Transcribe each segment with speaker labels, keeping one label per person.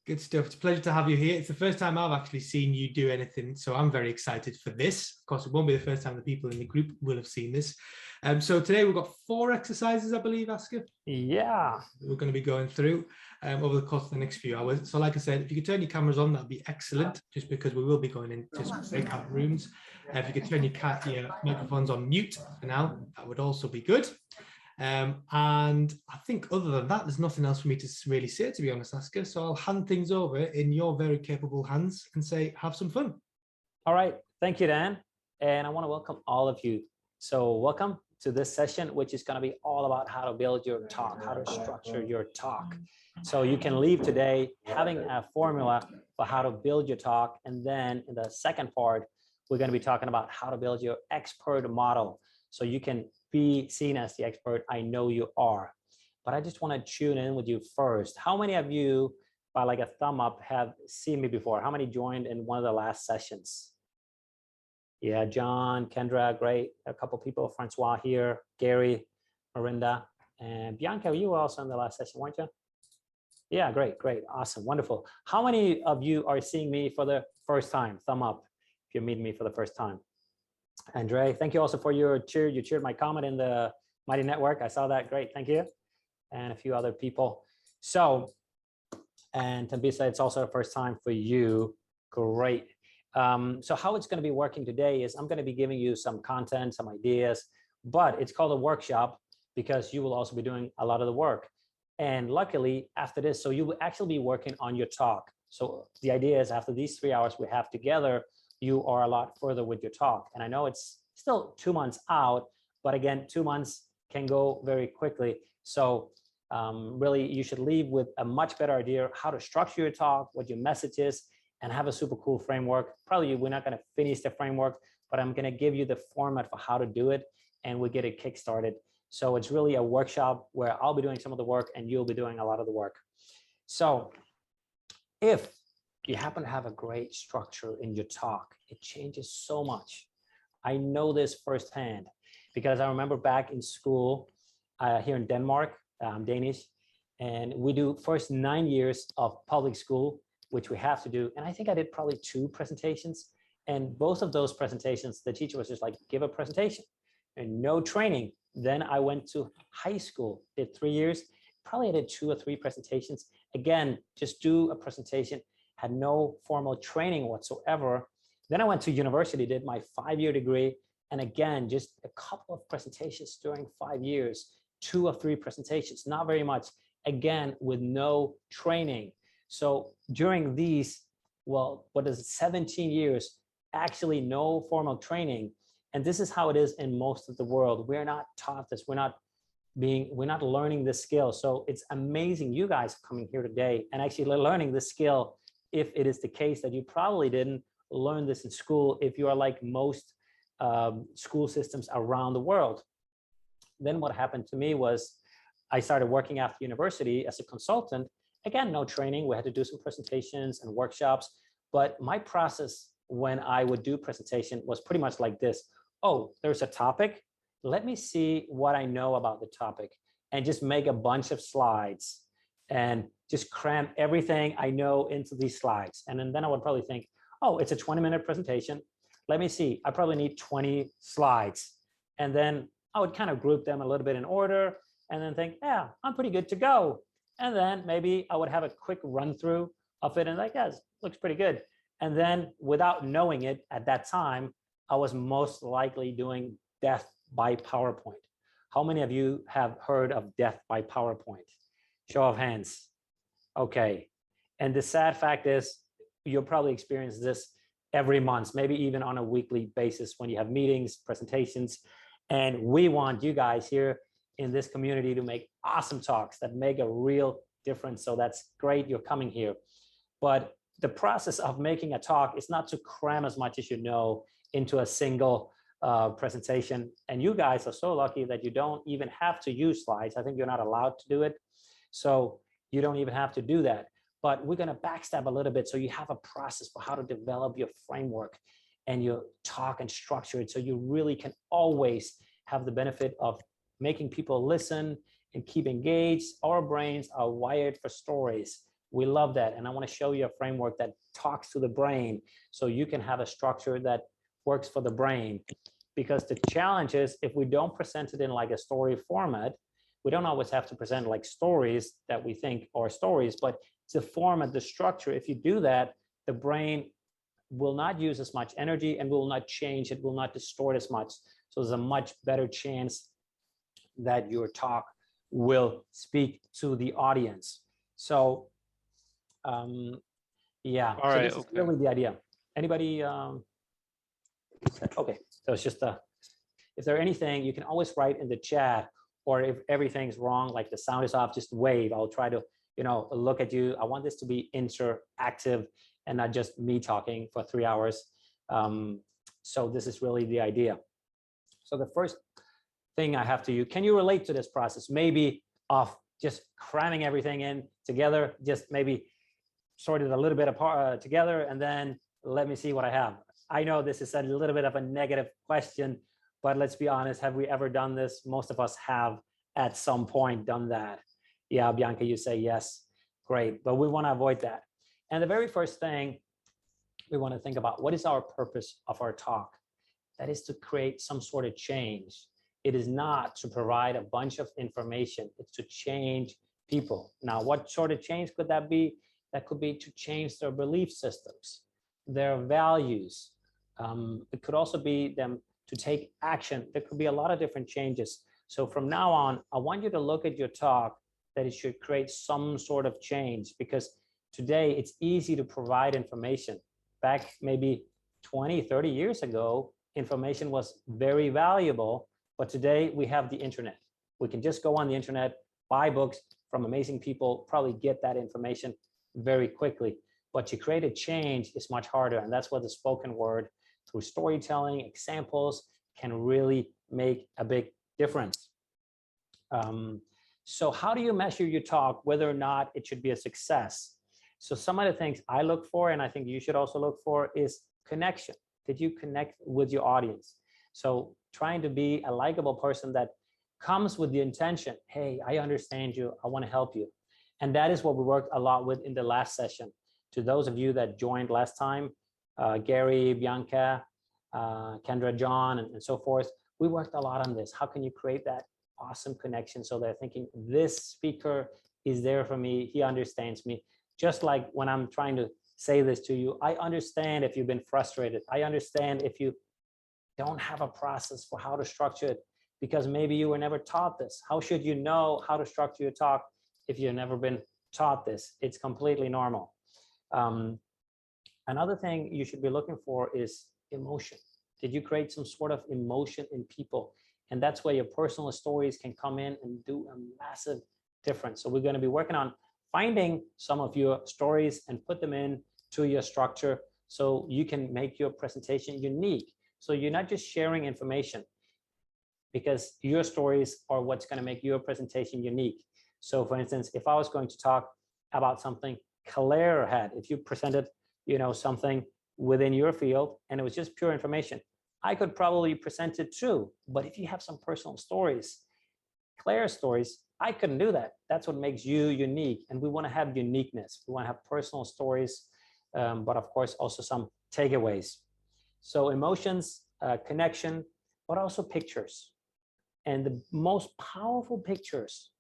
Speaker 1: Good stuff. It's a pleasure to have you here. It's the first time I've actually seen you do anything, so I'm very excited for this. Of course, it won't be the first time the people in the group will have seen this. So today we've got 4 exercises, I believe, Asker.
Speaker 2: Yeah.
Speaker 1: We're going to be going through over the course of the next few hours. So like I said, if you could turn your cameras on, that'd be excellent, just because we will be going into some breakout rooms. If you could turn your microphones on mute for now, that would also be good. And I think other than that, there's nothing else for me to really say, to be honest, Asker. So I'll hand things over in your very capable hands and say, have some fun.
Speaker 2: All right. Thank you, Dan. And I want to welcome all of you. So welcome to this session, which is going to be all about how to build your talk, how to structure your talk. So you can leave today having a formula for how to build your talk. And then in the second part, we're going to be talking about how to build your expert model. So you can be seen as the expert. I know you are, but I just want to tune in with you first. How many of you, by like a thumb up, have seen me before? How many joined in one of the last sessions? Yeah, John, Kendra, great. A couple people, Francois here, Gary, Marinda, and Bianca, you were also in the last session, weren't you? Yeah, great, awesome, wonderful. How many of you are seeing me for the first time? Thumb up if you're meeting me for the first time. Andre, thank you also for your cheer. You cheered my comment in the Mighty Network. I saw that. Great. Thank you. And a few other people. So, and Tambisa, it's also the first time for you. Great. So how it's going to be working today is I'm going to be giving you some content, some ideas, but it's called a workshop because you will also be doing a lot of the work. And luckily after this, so you will actually be working on your talk. So the idea is after these 3 hours we have together, you are a lot further with your talk. And I know it's still 2 months out, but again, 2 months can go very quickly. So really you should leave with a much better idea of how to structure your talk, what your message is, and have a super cool framework. Probably we're not gonna finish the framework, but I'm gonna give you the format for how to do it and we'll get it kickstarted. So it's really a workshop where I'll be doing some of the work and you'll be doing a lot of the work. So if you happen to have a great structure in your talk, it changes so much. I know this firsthand because I remember back in school here in Denmark, I'm Danish, and we do first 9 years of public school, which we have to do. And I think I did probably 2 presentations. And both of those presentations, the teacher was just like, give a presentation and no training. Then I went to high school, did 3 years, probably I did 2 or 3 presentations. Again, just do a presentation, had no formal training whatsoever. Then I went to university, did my 5-year degree. And again, just a couple of presentations during 5 years, 2 or 3 presentations, not very much, again, with no training. So during these, well, what is it, 17 years, actually no formal training. And this is how it is in most of the world. We're not taught this. We're not learning this skill. So it's amazing you guys coming here today and actually learning this skill, if it is the case that you probably didn't learn this in school, if you are like most school systems around the world. Then what happened to me was I started working after university as a consultant. Again, no training. We had to do some presentations and workshops. But my process when I would do presentation was pretty much like this. Oh, there's a topic. Let me see what I know about the topic and just make a bunch of slides and just cram everything I know into these slides. And then I would probably think, oh, it's a 20-minute presentation. Let me see, I probably need 20 slides. And then I would kind of group them a little bit in order and then think, yeah, I'm pretty good to go. And then maybe I would have a quick run through of it and like, yes, looks pretty good. And then without knowing it at that time, I was most likely doing death by PowerPoint. How many of you have heard of death by PowerPoint? Show of hands. Okay. And the sad fact is you'll probably experience this every month, maybe even on a weekly basis when you have meetings, presentations. And we want you guys here in this community to make awesome talks that make a real difference. So that's great you're coming here. But the process of making a talk is not to cram as much as you know into a single presentation. And you guys are so lucky that you don't even have to use slides. I think you're not allowed to do it. So you don't even have to do that. But we're going to backstab a little bit so you have a process for how to develop your framework and your talk and structure it so you really can always have the benefit of making people listen and keep engaged. Our brains are wired for stories. We love that. And I want to show you a framework that talks to the brain so you can have a structure that works for the brain. Because the challenge is, if we don't present it in like a story format, we don't always have to present like stories that we think are stories, but it's the format, the structure. If you do that, the brain will not use as much energy and will not change, it will not distort as much. So there's a much better chance that your talk will speak to the audience. So yeah,
Speaker 3: All
Speaker 2: so
Speaker 3: right,
Speaker 2: this is
Speaker 3: okay.
Speaker 2: really the idea. Anybody? Okay, so it's just if there anything, you can always write in the chat, or if everything's wrong, like the sound is off, just wave. I'll try to, look at you. I want this to be interactive and not just me talking for 3 hours. So this is really the idea. So the first thing I have to you, can you relate to this process? Maybe of just cramming everything in together, just maybe sort it a little bit apart together, and then let me see what I have. I know this is a little bit of a negative question, but let's be honest, have we ever done this? Most of us have at some point done that. Yeah, Bianca, you say yes. Great, but we want to avoid that. And the very first thing we want to think about, what is our purpose of our talk? That is to create some sort of change. It is not to provide a bunch of information. It's to change people. Now, what sort of change could that be? That could be to change their belief systems, their values. It could also be them to take action. There could be a lot of different changes. So from now on, I want you to look at your talk that it should create some sort of change, because today it's easy to provide information. Back maybe 20, 30 years ago, information was very valuable, but today we have the internet. We can just go on the internet, buy books from amazing people, probably get that information very quickly. But to create a change is much harder, and that's what the spoken word through storytelling, examples can really make a big difference. So how do you measure your talk, whether or not it should be a success? So some of the things I look for, and I think you should also look for, is connection. Did you connect with your audience? So trying to be a likable person that comes with the intention, hey, I understand you, I want to help you. And that is what we worked a lot with in the last session. To those of you that joined last time, Gary, Bianca, Kendra, John, and so forth, we worked a lot on this. How can you create that awesome connection so they're thinking, this speaker is there for me, he understands me. Just like when I'm trying to say this to you, I understand if you've been frustrated. I understand if you don't have a process for how to structure it, because maybe you were never taught this. How should you know how to structure your talk if you've never been taught this? It's completely normal. Another thing you should be looking for is emotion. Did you create some sort of emotion in people? And that's where your personal stories can come in and do a massive difference. So we're going to be working on finding some of your stories and put them in to your structure so you can make your presentation unique. So you're not just sharing information, because your stories are what's going to make your presentation unique. So for instance, if I was going to talk about something Claire had, if you presented, something within your field and it was just pure information, I could probably present it too. But if you have some personal stories, Claire's stories, I couldn't do that. That's what makes you unique. And we want to have uniqueness. We want to have personal stories, but of course also some takeaways. So emotions, connection, but also pictures. And the most powerful pictures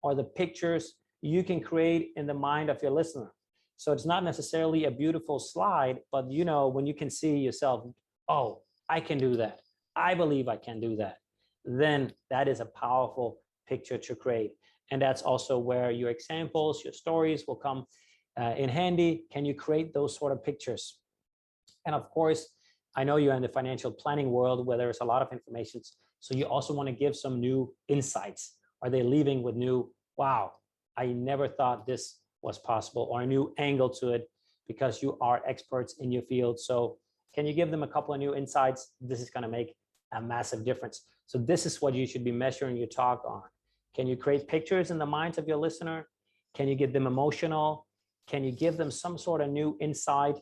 Speaker 2: are the pictures you can create in the mind of your listener. So it's not necessarily a beautiful slide, but when you can see yourself, oh, I can do that. I believe I can do that. Then that is a powerful picture to create. And that's also where your examples, your stories will come in handy. Can you create those sort of pictures? And of course, I know you're in the financial planning world where there's a lot of information. So you also want to give some new insights. Are they leaving with new, wow, I never thought this was possible, or a new angle to it, because you are experts in your field. So can you give them a couple of new insights? This is going to make a massive difference. So this is what you should be measuring your talk on. Can you create pictures in the minds of your listener? Can you get them emotional? Can you give them some sort of new insight?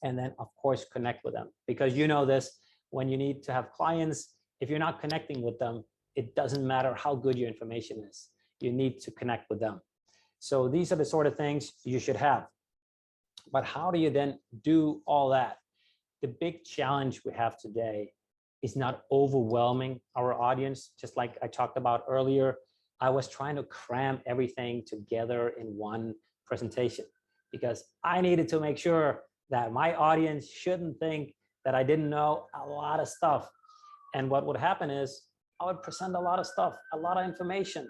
Speaker 2: And then of course, connect with them, because this, when you need to have clients, if you're not connecting with them, it doesn't matter how good your information is. You need to connect with them. So these are the sort of things you should have. But how do you then do all that? The big challenge we have today is not overwhelming our audience. Just like I talked about earlier, I was trying to cram everything together in one presentation because I needed to make sure that my audience shouldn't think that I didn't know a lot of stuff. And what would happen is I would present a lot of stuff, a lot of information.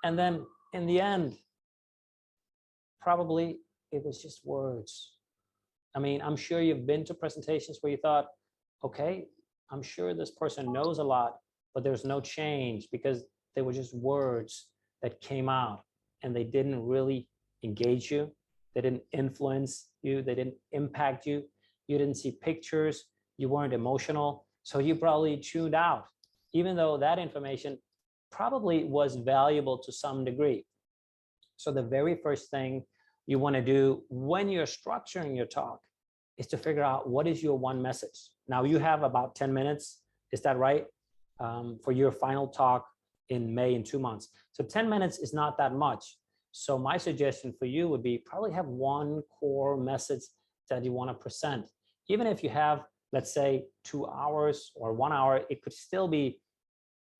Speaker 2: And then in the end, probably it was just words. I mean, I'm sure you've been to presentations where you thought, okay, I'm sure this person knows a lot, but there's no change because they were just words that came out and they didn't really engage you. They didn't influence you. They didn't impact you. You didn't see pictures. You weren't emotional. So you probably tuned out, even though that information probably was valuable to some degree. So the very first thing you want to do when you're structuring your talk is to figure out what is your one message. Now you have about 10 minutes, is that right? For your final talk in May in 2 months. So 10 minutes is not that much. So my suggestion for you would be probably have one core message that you want to present. Even if you have, let's say 2 hours or 1 hour, it could still be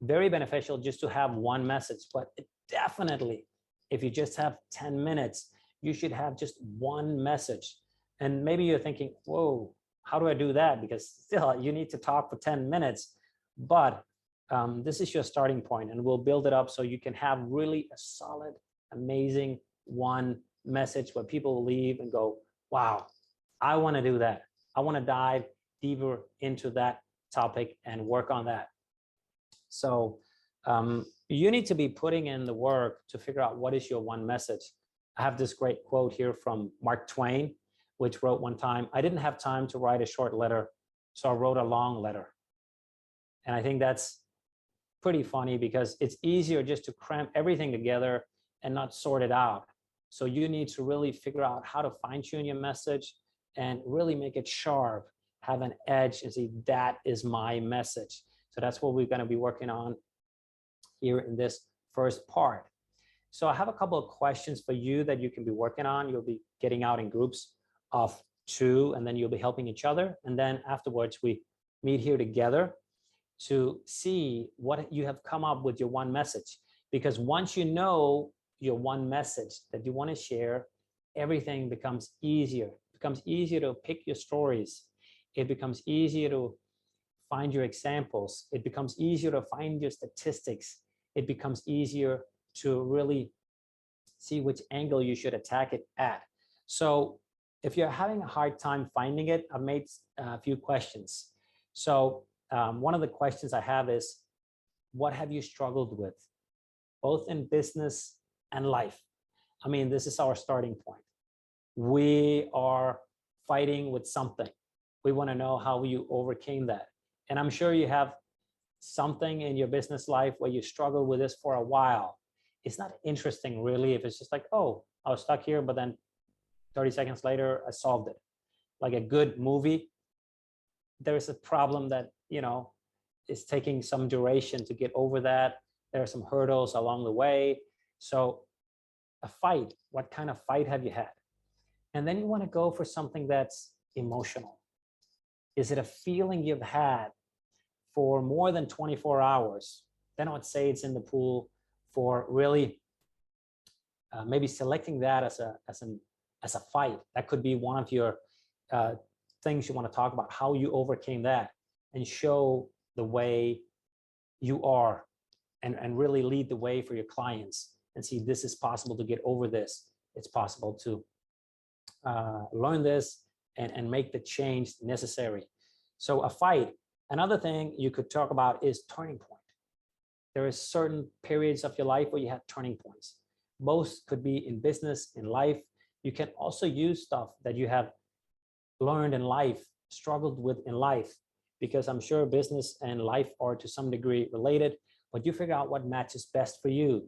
Speaker 2: very beneficial just to have one message. But definitely, if you just have 10 minutes, you should have just one message. And maybe you're thinking, whoa, how do I do that? Because still you need to talk for 10 minutes, but this is your starting point and we'll build it up so you can have really a solid, amazing one message where people will leave and go, wow, I want to do that. I want to dive deeper into that topic and work on that. So you need to be putting in the work to figure out what is your one message. I have this great quote here from Mark Twain, which wrote one time, I didn't have time to write a short letter, so I wrote a long letter. And I think that's pretty funny because it's easier just to cram everything together and not sort it out. So you need to really figure out how to fine tune your message and really make it sharp, have an edge and say, that is my message. So that's what we're going to be working on here in this first part. So I have a couple of questions for you that you can be working on. You'll be getting out in groups of 2, and then you'll be helping each other. And then afterwards, we meet here together to see what you have come up with your one message. Because once you know your one message that you want to share, everything becomes easier. It becomes easier to pick your stories. It becomes easier to find your examples. It becomes easier to find your statistics. It becomes easier to really see which angle you should attack it at. So if you're having a hard time finding it, I've made a few questions. So one of the questions I have is, what have you struggled with, both in business and life? I mean, this is our starting point. We are fighting with something. We want to know how you overcame that. And I'm sure you have something in your business life where you struggle with this for a while. It's not interesting really if it's just like, oh, I was stuck here, but then 30 seconds later, I solved it. Like a good movie, there's a problem that, is taking some duration to get over that. There are some hurdles along the way. So a fight, what kind of fight have you had? And then you want to go for something that's emotional. Is it a feeling you've had for more than 24 hours? Then I would say it's in the pool for really maybe selecting that as a fight. That could be one of your things you want to talk about, how you overcame that, and show the way you are, and really lead the way for your clients and see this is possible to get over this. It's possible to learn this and make the change necessary. So a fight. Another thing you could talk about is turning point. There are certain periods of your life where you have turning points. Most could be in business, in life. You can also use stuff that you have learned in life, struggled with in life, because I'm sure business and life are to some degree related, but you figure out what matches best for you.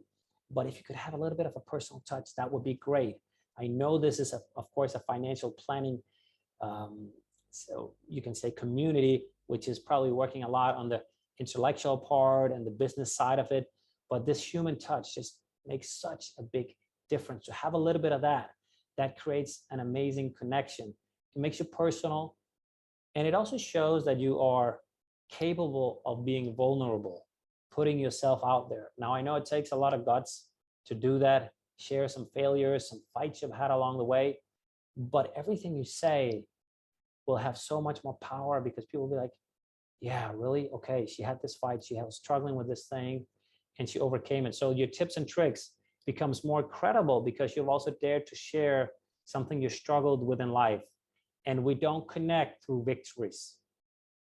Speaker 2: But if you could have a little bit of a personal touch, that would be great. I know this is, of course, a financial planning, so you can say community, which is probably working a lot on the intellectual part and the business side of it. But this human touch just makes such a big difference, to have a little bit of that, that creates an amazing connection. It makes you personal. And it also shows that you are capable of being vulnerable, putting yourself out there. Now, I know it takes a lot of guts to do that, share some failures, some fights you've had along the way, but everything you say will have so much more power because people will be like, yeah, really? Okay, she had this fight, she was struggling with this thing, and she overcame it. So your tips and tricks becomes more credible because you've also dared to share something you struggled with in life. And we don't connect through victories.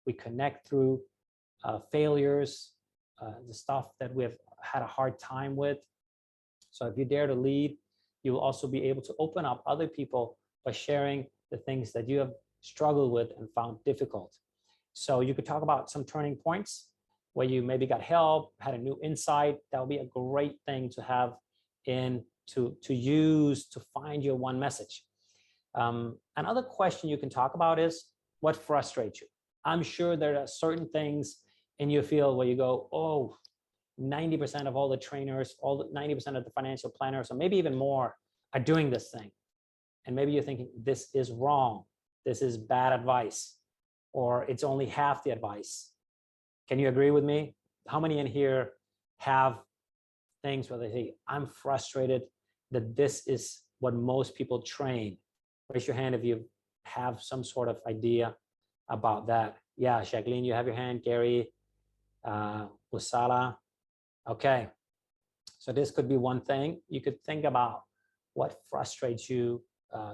Speaker 2: We connect through failures, the stuff that we've had a hard time with. So if you dare to lead, you will also be able to open up other people by sharing the things that you have struggled with and found difficult. So you could talk about some turning points where you maybe got help, had a new insight. That would be a great thing to have in to use to find your one message. Another question you can talk about is what frustrates you. I'm sure there are certain things in your field where you go, oh, 90% of all the trainers, 90% of the financial planners, or maybe even more, are doing this thing. And maybe you're thinking, this is wrong. This is bad advice, or it's only half the advice. Can you agree with me? How many in here have things where they say, I'm frustrated that this is what most people train? Raise your hand if you have some sort of idea about that. Yeah, Jacqueline, you have your hand. Gary, Usala. Okay, so this could be one thing. You could think about what frustrates you.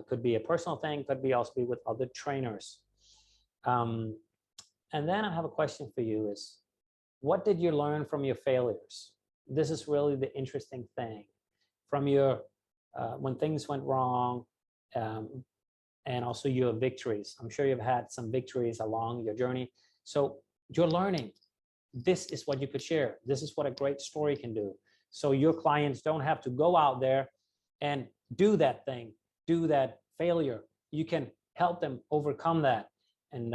Speaker 2: Could be a personal thing, could be also be with other trainers. And then I have a question for you is, what did you learn from your failures? This is really the interesting thing. From your, when things went wrong, and also your victories. I'm sure you've had some victories along your journey. So you're learning. This is what you could share. This is what a great story can do. So your clients don't have to go out there and do that thing, do that failure. You can help them overcome that. And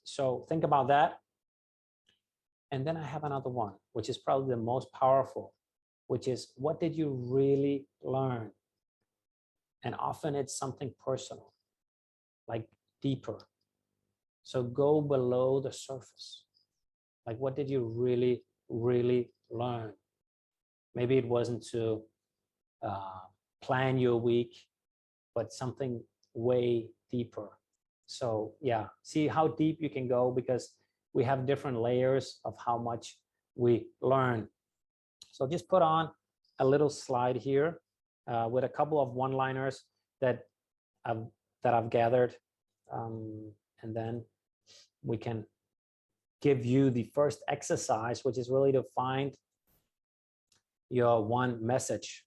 Speaker 2: so think about that. And then I have another one, which is probably the most powerful, which is, what did you really learn? And often it's something personal, like deeper. So go below the surface. Like, what did you really, really learn? Maybe it wasn't to plan your week, but something way deeper. So yeah, see how deep you can go, because we have different layers of how much we learn. So just put on a little slide here with a couple of one-liners that I've gathered, and then we can give you the first exercise, which is really to find your one message.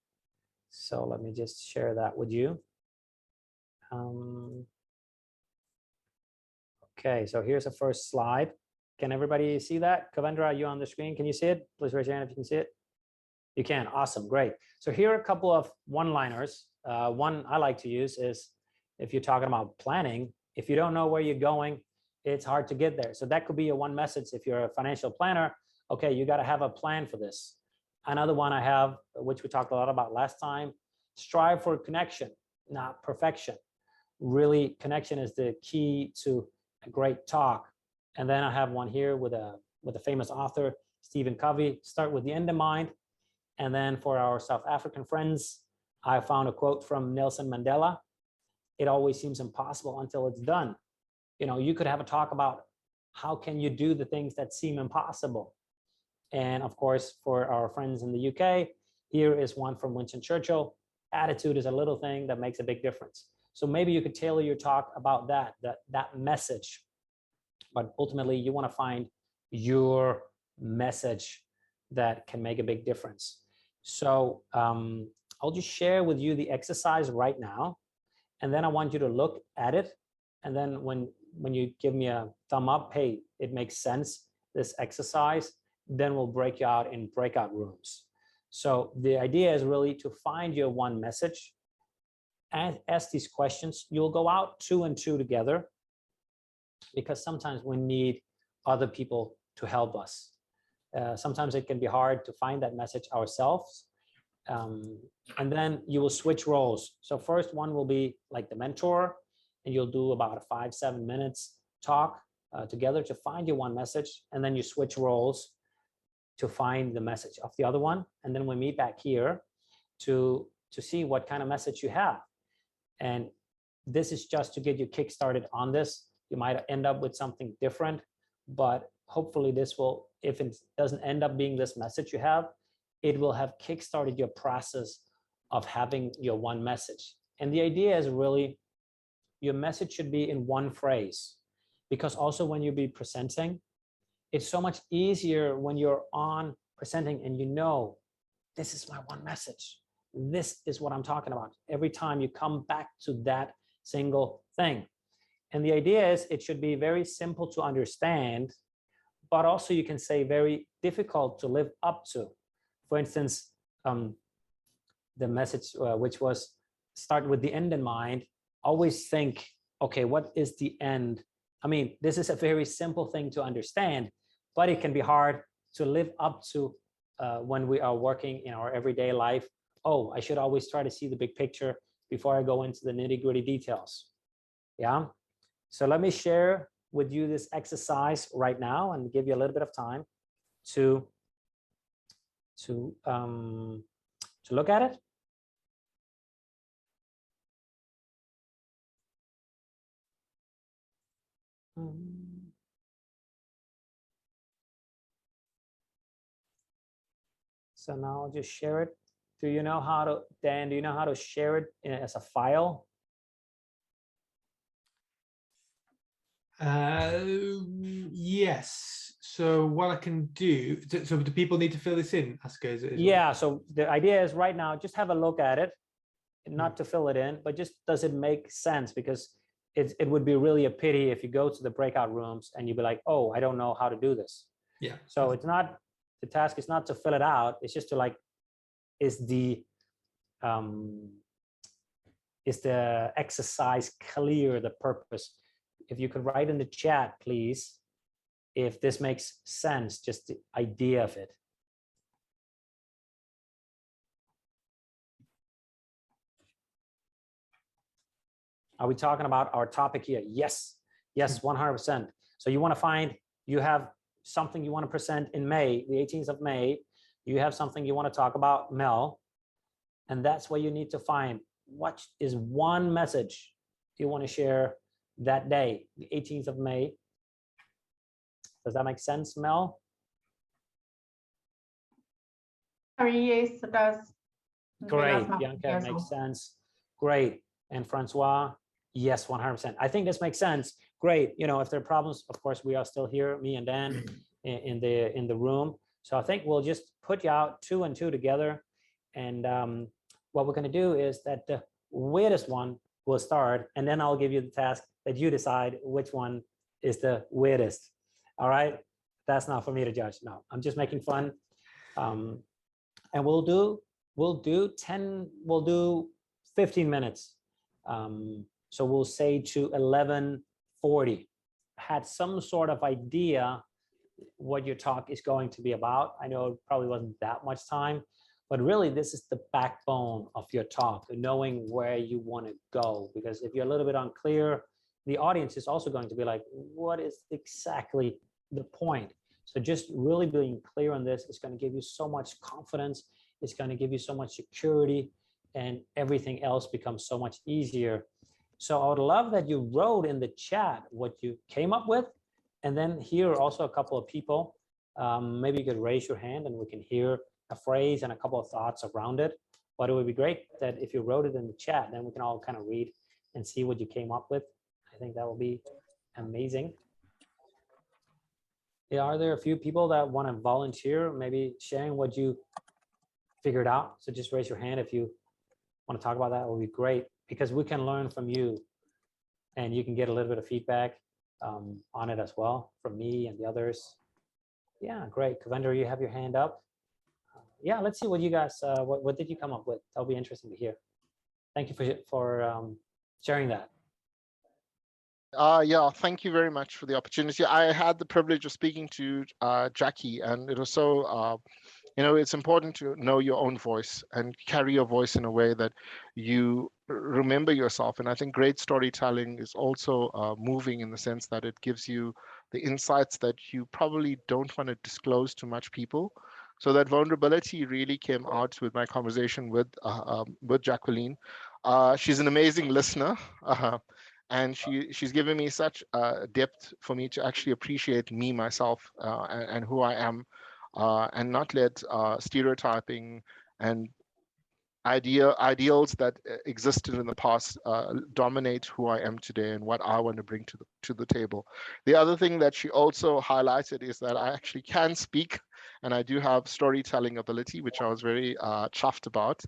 Speaker 2: So let me just share that with you. Okay, so here's the first slide. Can everybody see that? Kavendra, are you on the screen? Can you see it? Please raise your hand if you can see it. You can, awesome, great. So here are a couple of one-liners. One I like to use is, if you're talking about planning, if you don't know where you're going, it's hard to get there. So that could be a one message. If you're a financial planner, okay, you got to have a plan for this. Another one I have, which we talked a lot about last time, strive for connection, not perfection. Really, connection is the key to a great talk. And then I have one here with a famous author, Stephen Covey, start with the end in mind. And then for our South African friends, I found a quote from Nelson Mandela: it always seems impossible until it's done. You know, you could have a talk about how can you do the things that seem impossible. And of course, for our friends in the UK, here is one from Winston Churchill: attitude is a little thing that makes a big difference. So maybe you could tailor your talk about that message. But ultimately, you want to find your message that can make a big difference. So I'll just share with you the exercise right now, and then I want you to look at it. And then when you give me a thumb up, hey, it makes sense, this exercise, then we'll break you out in breakout rooms. So the idea is really to find your one message and ask these questions. You'll go out 2 and 2 together, because sometimes we need other people to help us. Sometimes it can be hard to find that message ourselves. And then you will switch roles. So first one will be like the mentor, and you'll do about a 5-7 minutes talk together to find your one message. And then you switch roles to find the message of the other one. And then we meet back here to see what kind of message you have. And this is just to get you kickstarted on this. You might end up with something different, but hopefully this will, if it doesn't end up being this message you have, it will have kickstarted your process of having your one message. And the idea is really your message should be in one phrase, because also when you be presenting, it's so much easier when you're on presenting and you know, this is my one message. This is what I'm talking about. Every time you come back to that single thing. And the idea is it should be very simple to understand, but also you can say very difficult to live up to. For instance, the message, which was start with the end in mind, always think, okay, what is the end? I mean, this is a very simple thing to understand, but it can be hard to live up to when we are working in our everyday life. Oh, I should always try to see the big picture before I go into the nitty-gritty details. Yeah. So let me share with you this exercise right now and give you a little bit of time to look at it. So now I'll just share it. Do you know how to, Dan, do you know how to share it as a file?
Speaker 1: Yes. So what I can do, so do people need to fill this in, Asger?
Speaker 2: Yeah, so the idea is right now, just have a look at it, not to fill it in, but just does it make sense? Because it would be really a pity if you go to the breakout rooms and you'd be like, oh, I don't know how to do this.
Speaker 1: Yeah.
Speaker 2: So it's not, the task is not to fill it out, it's just to like, is the exercise clear, the purpose? If you could write in the chat, please, if this makes sense, just the idea of it. Are we talking about our topic here? Yes, yes, 100%. So you want to find, you have something you want to present in May, the 18th of May, you have something you want to talk about, Mel, and that's where you need to find what is one message you want to share that day, the 18th of May. Does that make sense, Mel?
Speaker 3: Yes, it does.
Speaker 2: Great, Bianca, makes sense. Great, and Francois, yes, 100%. I think this makes sense. Great, you know, if there are problems, of course, we are still here, me and Dan, in the room. So I think we'll just put you out 2 and 2 together. And what we're going to do is that the weirdest one will start, and then I'll give you the task that you decide which one is the weirdest. All right, that's not for me to judge. No, I'm just making fun. And we'll do 15 minutes. So we'll say to 11:40. Had some sort of idea what your talk is going to be about. I know it probably wasn't that much time, but really this is the backbone of your talk, knowing where you want to go. Because if you're a little bit unclear, the audience is also going to be like, what is exactly the point? So just really being clear on this is going to give you so much confidence. It's going to give you so much security, and everything else becomes so much easier. So I would love that you wrote in the chat what you came up with. And then here are also a couple of people. Maybe you could raise your hand and we can hear a phrase and a couple of thoughts around it. But it would be great that if you wrote it in the chat, then we can all kind of read and see what you came up with. I think that will be amazing. Yeah, are there a few people that want to volunteer, maybe sharing what you figured out? So just raise your hand if you want to talk about that. It would be great, because we can learn from you and you can get a little bit of feedback on it as well from me and the others. Yeah, great. Kavendra, you have your hand up. Yeah, let's see what you guys, what did you come up with? That'll be interesting to hear. Thank you for sharing that.
Speaker 4: Yeah, thank you very much for the opportunity. I had the privilege of speaking to Jackie, and it was so it's important to know your own voice and carry your voice in a way that you remember yourself. And I think great storytelling is also moving in the sense that it gives you the insights that you probably don't want to disclose to much people. So that vulnerability really came out with my conversation with Jacqueline. She's an amazing listener. And she's given me such depth for me to actually appreciate me, myself, and who I am, and not let stereotyping and ideals that existed in the past dominate who I am today and what I want to bring to the table. The other thing that she also highlighted is that I actually can speak, and I do have storytelling ability, which I was very chuffed about.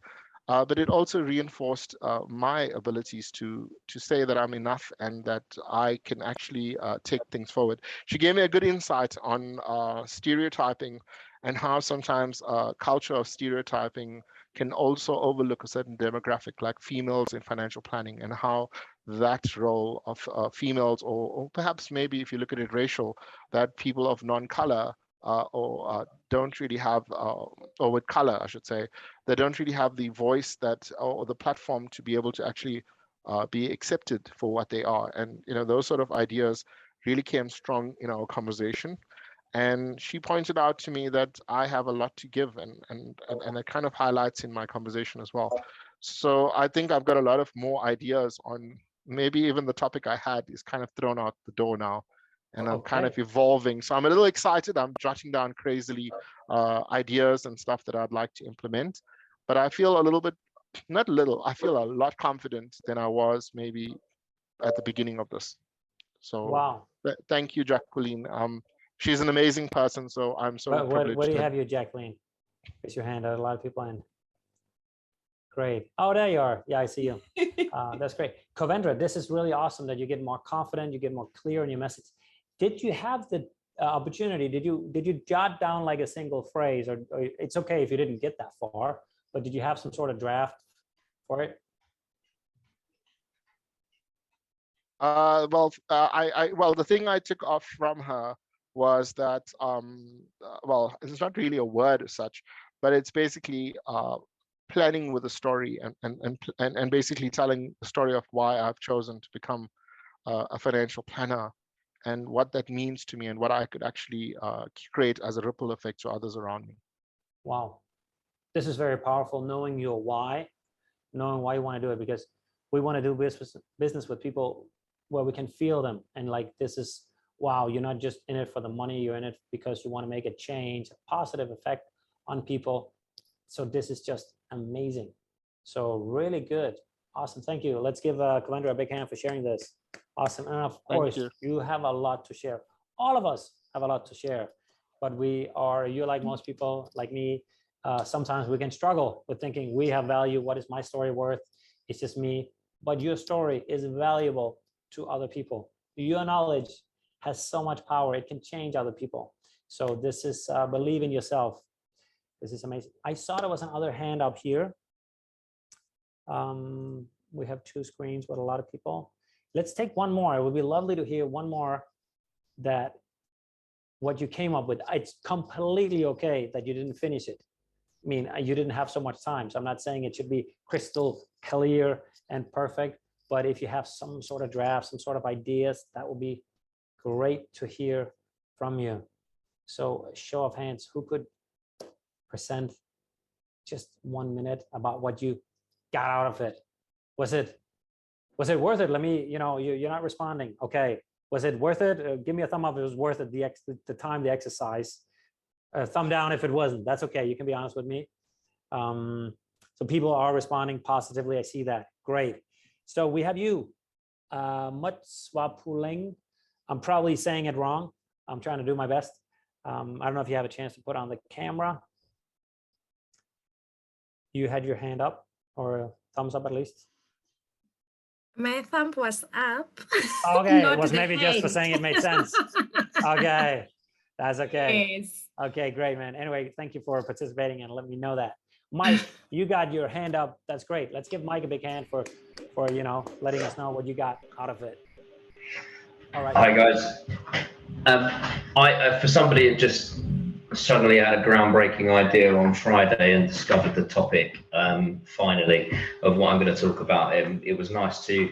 Speaker 4: But it also reinforced my abilities to say that I'm enough and that I can actually take things forward. She gave me a good insight on stereotyping and how sometimes culture of stereotyping can also overlook a certain demographic like females in financial planning, and how that role of females, or perhaps maybe if you look at it racial, that people of non-color don't really have, or with color, I should say, they don't really have the voice that or the platform to be able to actually be accepted for what they are. And those sort of ideas really came strong in our conversation. And she pointed out to me that I have a lot to give, and it kind of highlights in my conversation as well. So I think I've got a lot of more ideas on, maybe even the topic I had is kind of thrown out the door now. And I'm kind of evolving. So I'm a little excited. I'm jotting down crazily ideas and stuff that I'd like to implement. But I feel a little bit, not little, I feel a lot confident than I was maybe at the beginning of this. So
Speaker 2: wow.
Speaker 4: Thank you, Jacqueline. She's an amazing person. So I'm so privileged.
Speaker 2: What do you have you, Jacqueline? Raise your hand. A lot of people in. Great. Oh, there you are. Yeah, I see you. That's great. Kovendra, this is really awesome that you get more confident, you get more clear in your message. Did you have the opportunity? Did you jot down like a single phrase, or it's okay if you didn't get that far, but did you have some sort of draft for it?
Speaker 4: Well, the thing I took off from her was that, well, it's not really a word as such, but it's basically planning with a story and basically telling the story of why I've chosen to become a financial planner, and what that means to me and what I could actually create as a ripple effect to others around me.
Speaker 2: Wow. This is very powerful, knowing your why, knowing why you want to do it, because we want to do business with people where we can feel them. And like, this is, wow, you're not just in it for the money, you're in it because you want to make a change, a positive effect on people. So this is just amazing. So really good. Awesome. Thank you. Let's give Kovendra a big hand for sharing this. Awesome. And of course, you have a lot to share. All of us have a lot to share, but you're like most people, like me, sometimes we can struggle with thinking we have value. What is my story worth? It's just me. But your story is valuable to other people. Your knowledge has so much power. It can change other people. So this is believe in yourself. This is amazing. I saw there was another hand up here. We have two screens with a lot of people. Let's take one more. It would be lovely to hear one more, that what you came up with. It's completely okay that you didn't finish it. I mean, you didn't have so much time. So I'm not saying it should be crystal clear and perfect, but if you have some sort of draft, some sort of ideas, that would be great to hear from you. So show of hands, who could present just 1 minute about what you got out of it? Was it worth it? Let me, you're not responding. Okay. Was it worth it? Give me a thumb up if it was worth it, the time, the exercise. Thumb down if it wasn't. That's okay. You can be honest with me. So people are responding positively. I see that. Great. So we have you, Mutswapuling. I'm probably saying it wrong. I'm trying to do my best. I don't know if you have a chance to put on the camera. You had your hand up, or a thumbs up at least.
Speaker 5: My thumb was up.
Speaker 2: Okay, it was maybe just for saying it made sense. Okay, that's okay.
Speaker 5: Yes.
Speaker 2: Okay, great, man. Anyway, thank you for participating and let me know that. Mike, you got your hand up. That's great. Let's give Mike a big hand for letting us know what you got out of it. All right.
Speaker 6: Hi guys. For somebody just suddenly had a groundbreaking idea on Friday and discovered the topic finally of what I'm going to talk about. It was nice to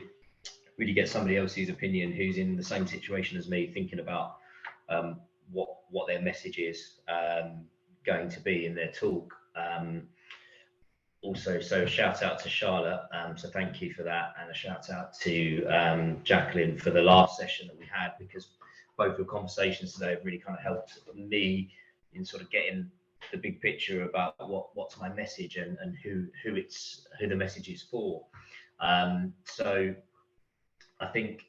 Speaker 6: really get somebody else's opinion who's in the same situation as me, thinking about what their message is going to be in their talk. Also, so shout out to Charlotte, so thank you for that, and a shout out to Jacqueline for the last session that we had, because both your conversations today have really kind of helped me in sort of getting the big picture about what's my message and who the message is for. So I think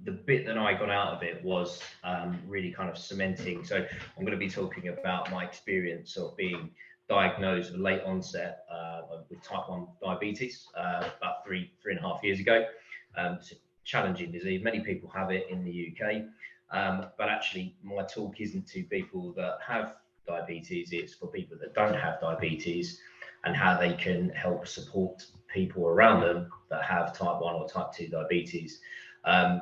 Speaker 6: the bit that I got out of it was really kind of cementing. So I'm going to be talking about my experience of being diagnosed with late onset with type 1 diabetes about three and a half years ago. It's a challenging disease. Many people have it in the UK, but actually my talk isn't to people that have diabetes. It's for people that don't have diabetes and how they can help support people around them that have type 1 or type 2 diabetes.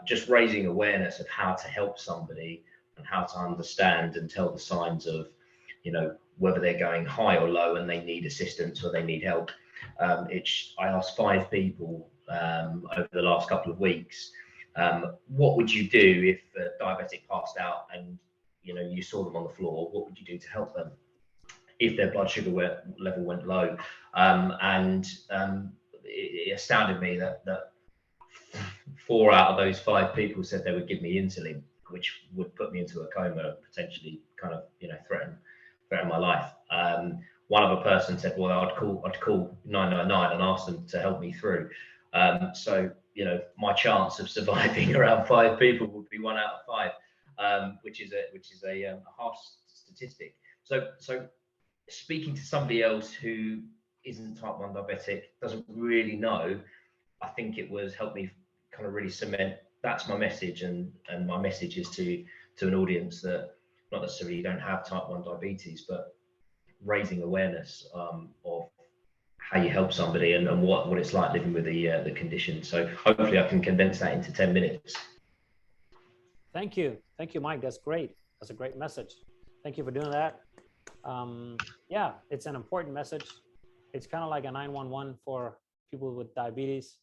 Speaker 6: Just raising awareness of how to help somebody and how to understand and tell the signs of, you know, whether they're going high or low and they need assistance or they need help. I asked 5 people over the last couple of weeks, what would you do if a diabetic passed out and, you know, you saw them on the floor? What would you do to help them if their blood sugar level went low? It astounded me that 4 out of those 5 people said they would give me insulin, which would put me into a coma, potentially kind of, you know, threaten my life. One other person said, well, I'd call 999 and ask them to help me through. So, you know, my chance of surviving around 5 people would be 1 out of 5, which is a harsh statistic. So speaking to somebody else who isn't type 1 diabetic, doesn't really know, I think it was helped me kind of really cement that's my message, and my message is to an audience that not necessarily don't have type 1 diabetes, but raising awareness of how you help somebody and what it's like living with the condition. So hopefully I can condense that into 10 minutes.
Speaker 2: Thank you, Mike. That's great. That's a great message. Thank you for doing that. Yeah, it's an important message. It's kind of like a 911 for people with diabetes,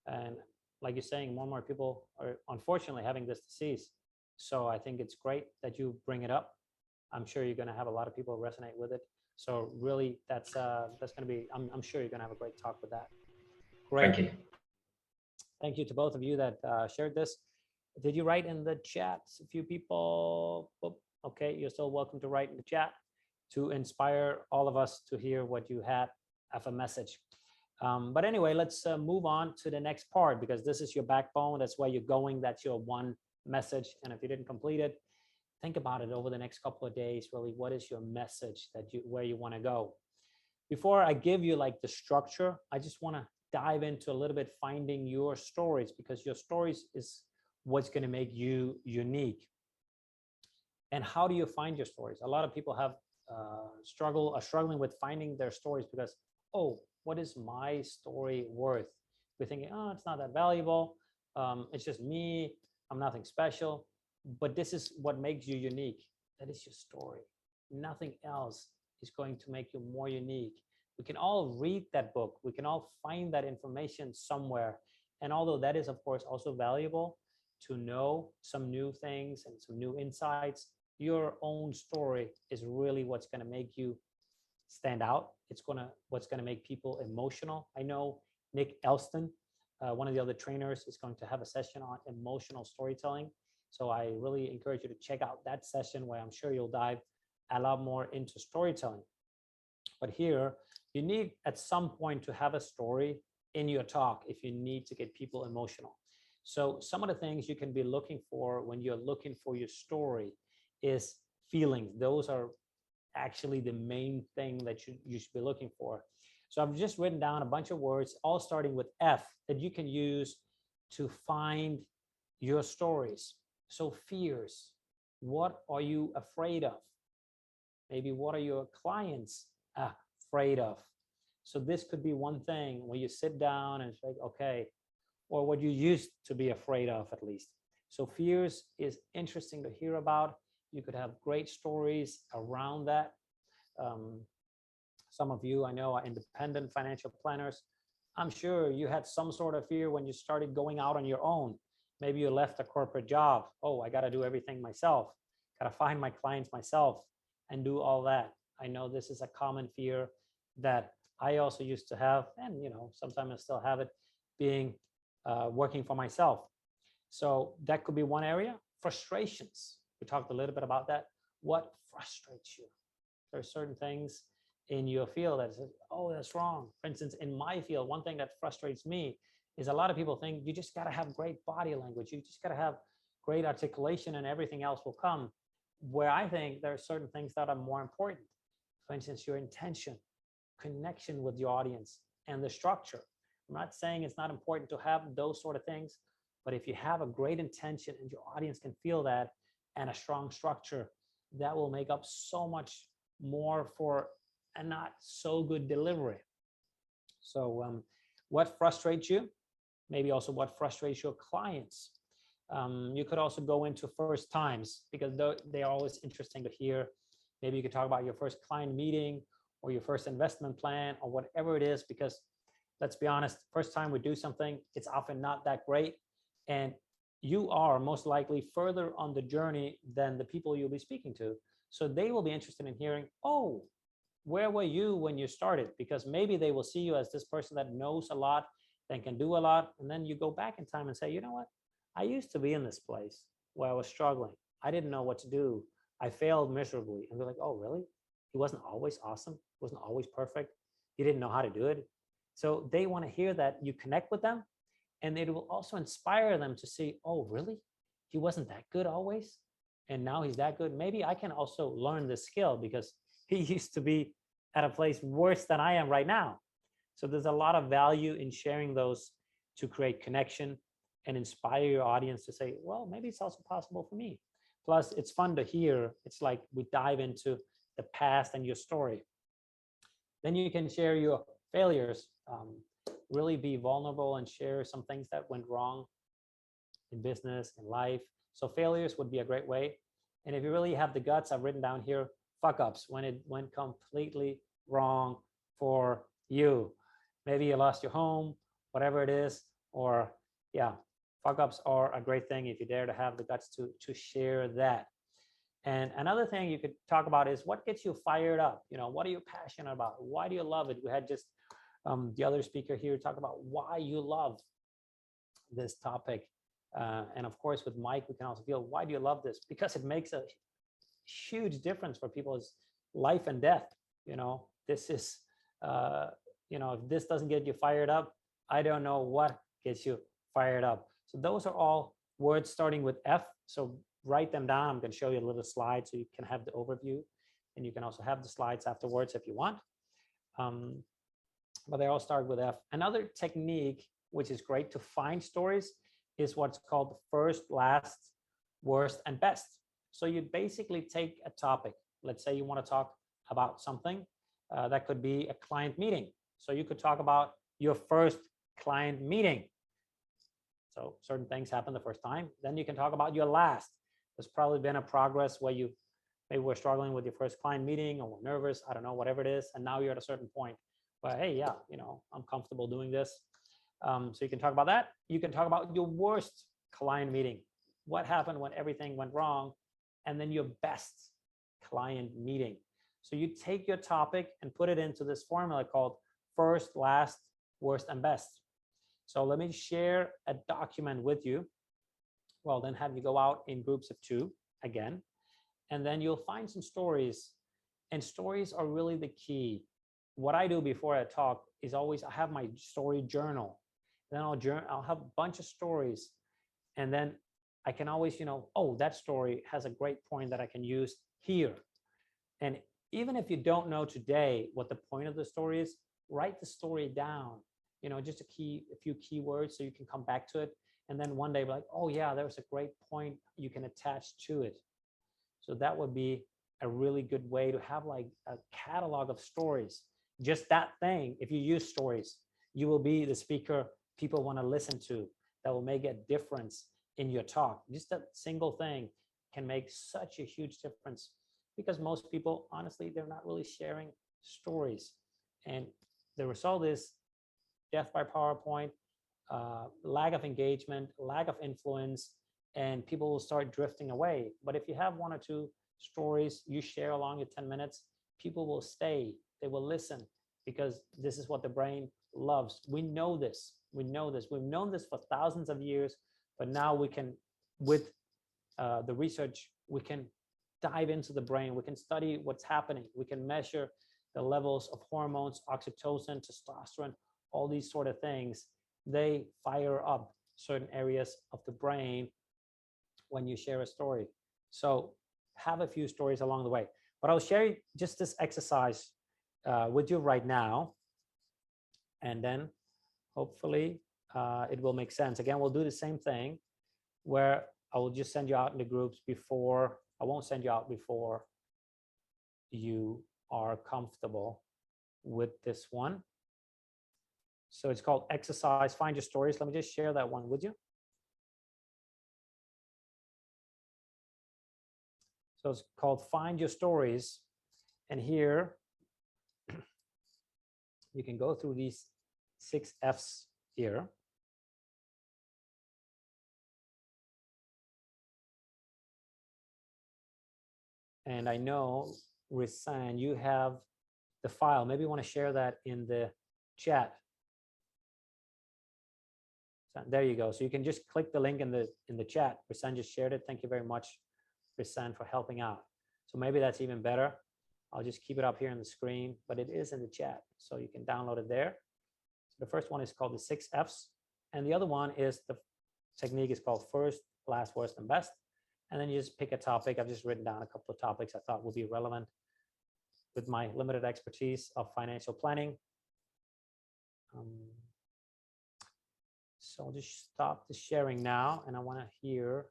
Speaker 2: and like you're saying, more and more people are unfortunately having this disease. So I think it's great that you bring it up. I'm sure you're going to have a lot of people resonate with it. So really, that's going to be. I'm sure you're going to have a great talk with that. Great.
Speaker 6: Thank you.
Speaker 2: Thank you to both of you that shared this. Did you write in the chat? A few people. Okay, you're still welcome to write in the chat to inspire all of us to hear what you had of a message. But anyway, let's move on to the next part, because this is your backbone. That's where you're going. That's your one message. And if you didn't complete it, think about it over the next couple of days. Really, what is your message where you want to go? Before I give you like the structure, I just want to dive into a little bit finding your stories, because your stories is what's going to make you unique. And how do you find your stories? A lot of people have struggling with finding their stories because, oh, what is my story worth? We're thinking, oh, it's not that valuable. It's just me. I'm nothing special. But this is what makes you unique. That is your story. Nothing else is going to make you more unique. We can all read that book. We can all find that information somewhere. And although that is, of course, also valuable to know some new things and some new insights, your own story is really what's going to make you stand out. It's what's going to make people emotional. I know Nick Elston, one of the other trainers, is going to have a session on emotional storytelling. So I really encourage you to check out that session, where I'm sure you'll dive a lot more into storytelling. But here, you need at some point to have a story in your talk if you need to get people emotional. So some of the things you can be looking for when you're looking for your story is feelings. Those are actually the main thing that you should be looking for. So I've just written down a bunch of words, all starting with F, that you can use to find your stories. So fears, what are you afraid of? Maybe what are your clients afraid of? So this could be one thing where you sit down and it's like, okay, or what you used to be afraid of at least. So fears is interesting to hear about. You could have great stories around that. Some of you I know are independent financial planners. I'm sure you had some sort of fear when you started going out on your own. Maybe you left a corporate job. Oh, I got to do everything myself. Got to find my clients myself and do all that. I know this is a common fear that I also used to have, and sometimes I still have it, being working for myself. So that could be one area. Frustrations. We talked a little bit about that. What frustrates you? There are certain things in your field that says, oh, that's wrong. For instance, in my field, one thing that frustrates me is a lot of people think you just got to have great body language. You just got to have great articulation and everything else will come. Where I think there are certain things that are more important. For instance, your intention, connection with your audience, and the structure. I'm not saying it's not important to have those sort of things, but if you have a great intention and your audience can feel that and a strong structure, that will make up so much more for a not so good delivery. So what frustrates you? Maybe also what frustrates your clients. You could also go into first times, because they are always interesting to hear. Maybe you could talk about your first client meeting or your first investment plan or whatever it is, because let's be honest, first time we do something, it's often not that great. And you are most likely further on the journey than the people you'll be speaking to. So they will be interested in hearing, oh, where were you when you started? Because maybe they will see you as this person that knows a lot, that can do a lot. And then you go back in time and say, you know what? I used to be in this place where I was struggling. I didn't know what to do. I failed miserably. And they're like, oh, really? He wasn't always awesome. He wasn't always perfect. He didn't know how to do it. So they want to hear that you connect with them, and it will also inspire them to see, oh, really? He wasn't that good always, and now he's that good. Maybe I can also learn this skill because he used to be at a place worse than I am right now. So there's a lot of value in sharing those to create connection and inspire your audience to say, well, maybe it's also possible for me. Plus, it's fun to hear. It's like we dive into the past and your story. Then you can share your failures, really be vulnerable and share some things that went wrong in business, in life. So failures would be a great way. And if you really have the guts, I've written down here, fuck ups, when it went completely wrong for you. Maybe you lost your home, whatever it is, or yeah, fuck ups are a great thing if you dare to have the guts to share that. And another thing you could talk about is what gets you fired up. What are you passionate about? Why do you love it? We had just the other speaker here talk about why you love this topic. And of course, with Mike, we can also feel, why do you love this? Because it makes a huge difference for people's life and death. This is, if this doesn't get you fired up, I don't know what gets you fired up. So those are all words starting with F. So write them down. I'm going to show you a little slide so you can have the overview, and you can also have the slides afterwards if you want. But they all start with F. Another technique, which is great to find stories, is what's called first, last, worst, and best. So you basically take a topic. Let's say you want to talk about something that could be a client meeting. So you could talk about your first client meeting. So certain things happen the first time. Then you can talk about your last. There's probably been a progress where you maybe were struggling with your first client meeting or were nervous, I don't know, whatever it is. And now you're at a certain point where, hey, yeah, I'm comfortable doing this. So you can talk about that. You can talk about your worst client meeting. What happened when everything went wrong? And then your best client meeting. So you take your topic and put it into this formula called first, last, worst, and best. So let me share a document with you. Well, then have you go out in groups of 2 again, and then you'll find some stories, and stories are really the key. What I do before I talk is always, I have my story journal. Then I'll have a bunch of stories, and then I can always, oh, that story has a great point that I can use here. And even if you don't know today what the point of the story is, write the story down, just a few keywords so you can come back to it. And then one day be like, oh yeah, there was a great point you can attach to it. So that would be a really good way to have like a catalog of stories. Just that thing, if you use stories, you will be the speaker people want to listen to. That will make a difference in your talk. Just a single thing can make such a huge difference, because most people, honestly, they're not really sharing stories. And the result is death by PowerPoint, lack of engagement, lack of influence, and people will start drifting away. But if you have 1 or 2 stories you share along your 10 minutes, people will stay, they will listen, because this is what the brain loves. We know this, we've known this for thousands of years, but now we can, with the research, we can dive into the brain, we can study what's happening, we can measure the levels of hormones, oxytocin, testosterone, all these sort of things. They fire up certain areas of the brain when you share a story. So have a few stories along the way. But I'll share just this exercise with you right now, and then hopefully it will make sense. Again, we'll do the same thing where I will just send you out in the groups before, I won't send you out before you are comfortable with this one. So it's called exercise, find your stories. Let me just share that one with you. So it's called Find Your Stories. And here you can go through these 6 F's here. And I know, Risan, you have the file. Maybe you want to share that in the chat. So there you go. So you can just click the link in the chat. Risan just shared it. Thank you very much, Risan, for helping out. So maybe that's even better. I'll just keep it up here on the screen, but it is in the chat, so you can download it there. So the first one is called the 6 F's, and the other one is the technique is called first, last, worst, and best. And then you just pick a topic. I've just written down a couple of topics I thought would be relevant with my limited expertise of financial planning. So I'll just stop the sharing now, and I want to hear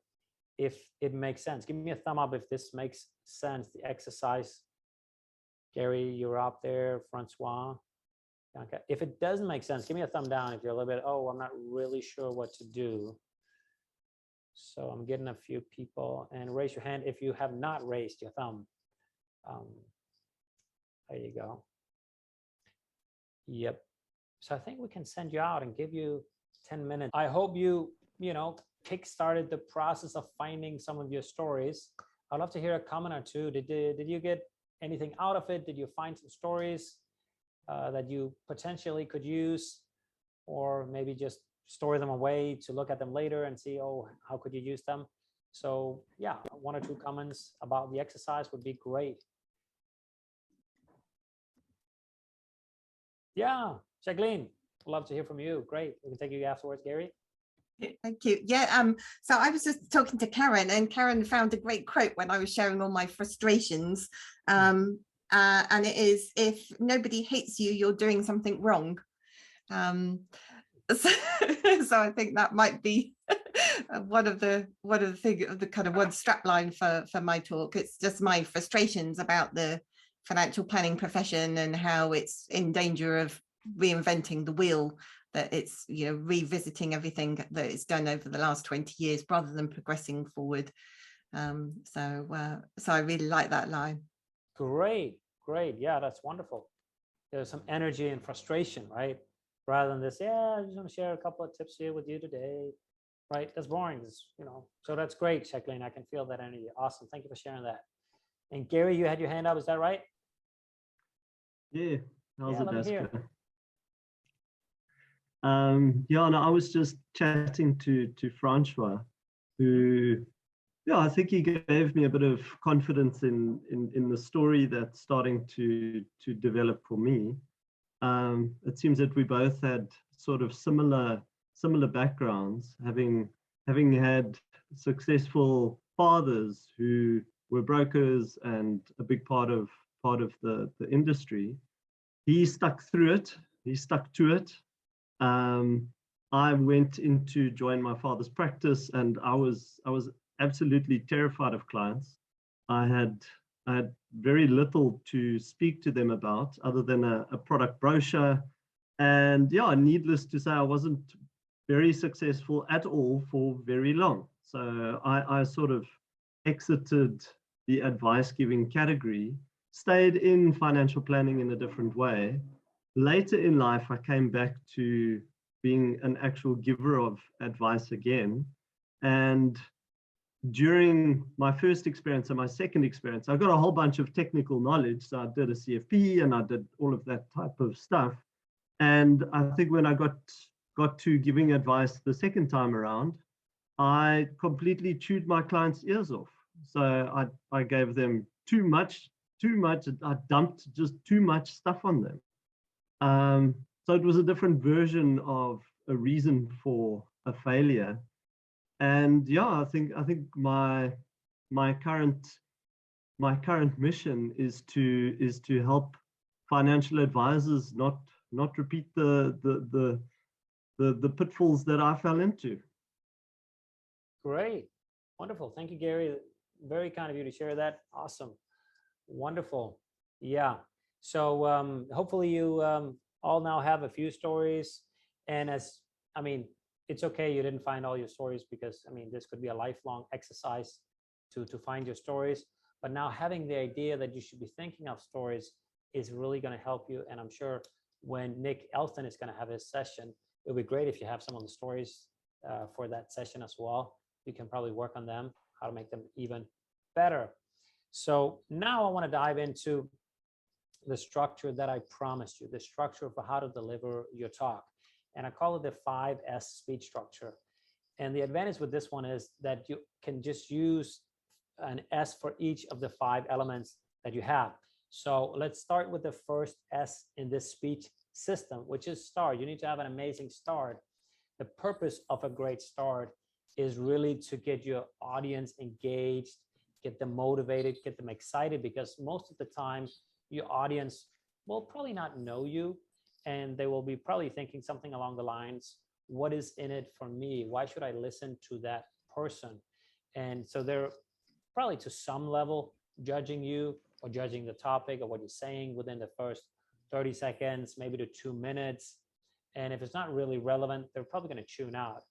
Speaker 2: if it makes sense. Give me a thumb up if this makes sense, the exercise. Gary, you're up there, Francois. Okay. If it doesn't make sense, give me a thumb down if you're a little bit, oh, I'm not really sure what to do. So I'm getting a few people, and raise your hand if you have not raised your thumb. There you go. Yep. So I think we can send you out and give you 10 minutes. I hope you kickstarted the process of finding some of your stories. I'd love to hear a comment or two. Did you get anything out of it? Did you find some stories that you potentially could use, or maybe just store them away to look at them later and see, oh, how could you use them? So yeah, 1 or 2 comments about the exercise would be great. Yeah, Jacqueline, love to hear from you. Great. We can take you afterwards, Gary.
Speaker 7: Thank you. Yeah, so I was just talking to Karen, and Karen found a great quote when I was sharing all my frustrations. And it is, if nobody hates you, you're doing something wrong. So I think that might be one of the kind of one strapline for my talk. It's just my frustrations about the financial planning profession and how it's in danger of reinventing the wheel, that it's revisiting everything that it's done over the last 20 years rather than progressing forward. So I really like that line.
Speaker 2: Great. Yeah, that's wonderful. There's some energy and frustration, right? Rather than this, yeah, I just want to share a couple of tips here with you today, right? That's boring, so that's great, Jacqueline. I can feel that energy. Awesome. Thank you for sharing that. And Gary, you had your hand up, is that right?
Speaker 8: Yeah, how's it, Jessica?
Speaker 2: Yeah,
Speaker 8: no, I was just chatting to Francois, who, yeah, I think he gave me a bit of confidence in the story that's starting to develop for me. It seems that we both had sort of similar backgrounds, having had successful fathers who were brokers and a big part of the industry. He stuck through it. He stuck to it. I went in to join my father's practice, and I was absolutely terrified of clients. I had very little to speak to them about other than a product brochure. And yeah, needless to say, I wasn't very successful at all for very long. So I sort of exited the advice giving category, stayed in financial planning in a different way. Later in life, I came back to being an actual giver of advice again. And during my first experience and my second experience, I got a whole bunch of technical knowledge. So I did a CFP and I did all of that type of stuff. And I think when I got to giving advice the second time around, I completely chewed my clients' ears off. So I gave them too much, I dumped just too much stuff on them. So it was a different version of a reason for a failure. And yeah, I think my current mission is to help financial advisors not repeat the pitfalls that I fell into.
Speaker 2: Great. Wonderful. Thank you, Gary. Very kind of you to share that. Awesome. Wonderful. Yeah. So hopefully you all now have a few stories. And it's okay you didn't find all your stories, because this could be a lifelong exercise to find your stories. But now having the idea that you should be thinking of stories is really going to help you. And I'm sure when Nick Elston is going to have his session, it would be great if you have some of the stories for that session as well. You can probably work on them, how to make them even better. So now I want to dive into the structure that I promised you, the structure for how to deliver your talk. And I call it the 5S speech structure. And the advantage with this one is that you can just use an S for each of the 5 elements that you have. So let's start with the first S in this speech system, which is start. You need to have an amazing start. The purpose of a great start is really to get your audience engaged, get them motivated, get them excited, because most of the time your audience will probably not know you, and they will be probably thinking something along the lines, what is in it for me? Why should I listen to that person? And so they're probably to some level judging you or judging the topic or what you're saying within the first 30 seconds, maybe to 2 minutes. And if it's not really relevant, they're probably going to tune out.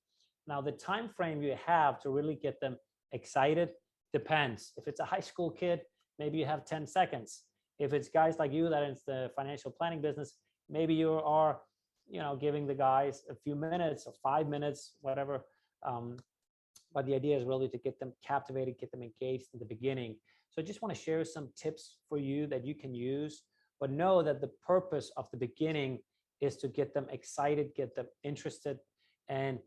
Speaker 2: Now, the time frame you have to really get them excited depends. If it's a high school kid, maybe you have 10 seconds. If it's guys like you that is the financial planning business, maybe you are, giving the guys a few minutes or 5 minutes, whatever. But the idea is really to get them captivated, get them engaged in the beginning. So I just want to share some tips for you that you can use, but know that the purpose of the beginning is to get them excited, get them interested, and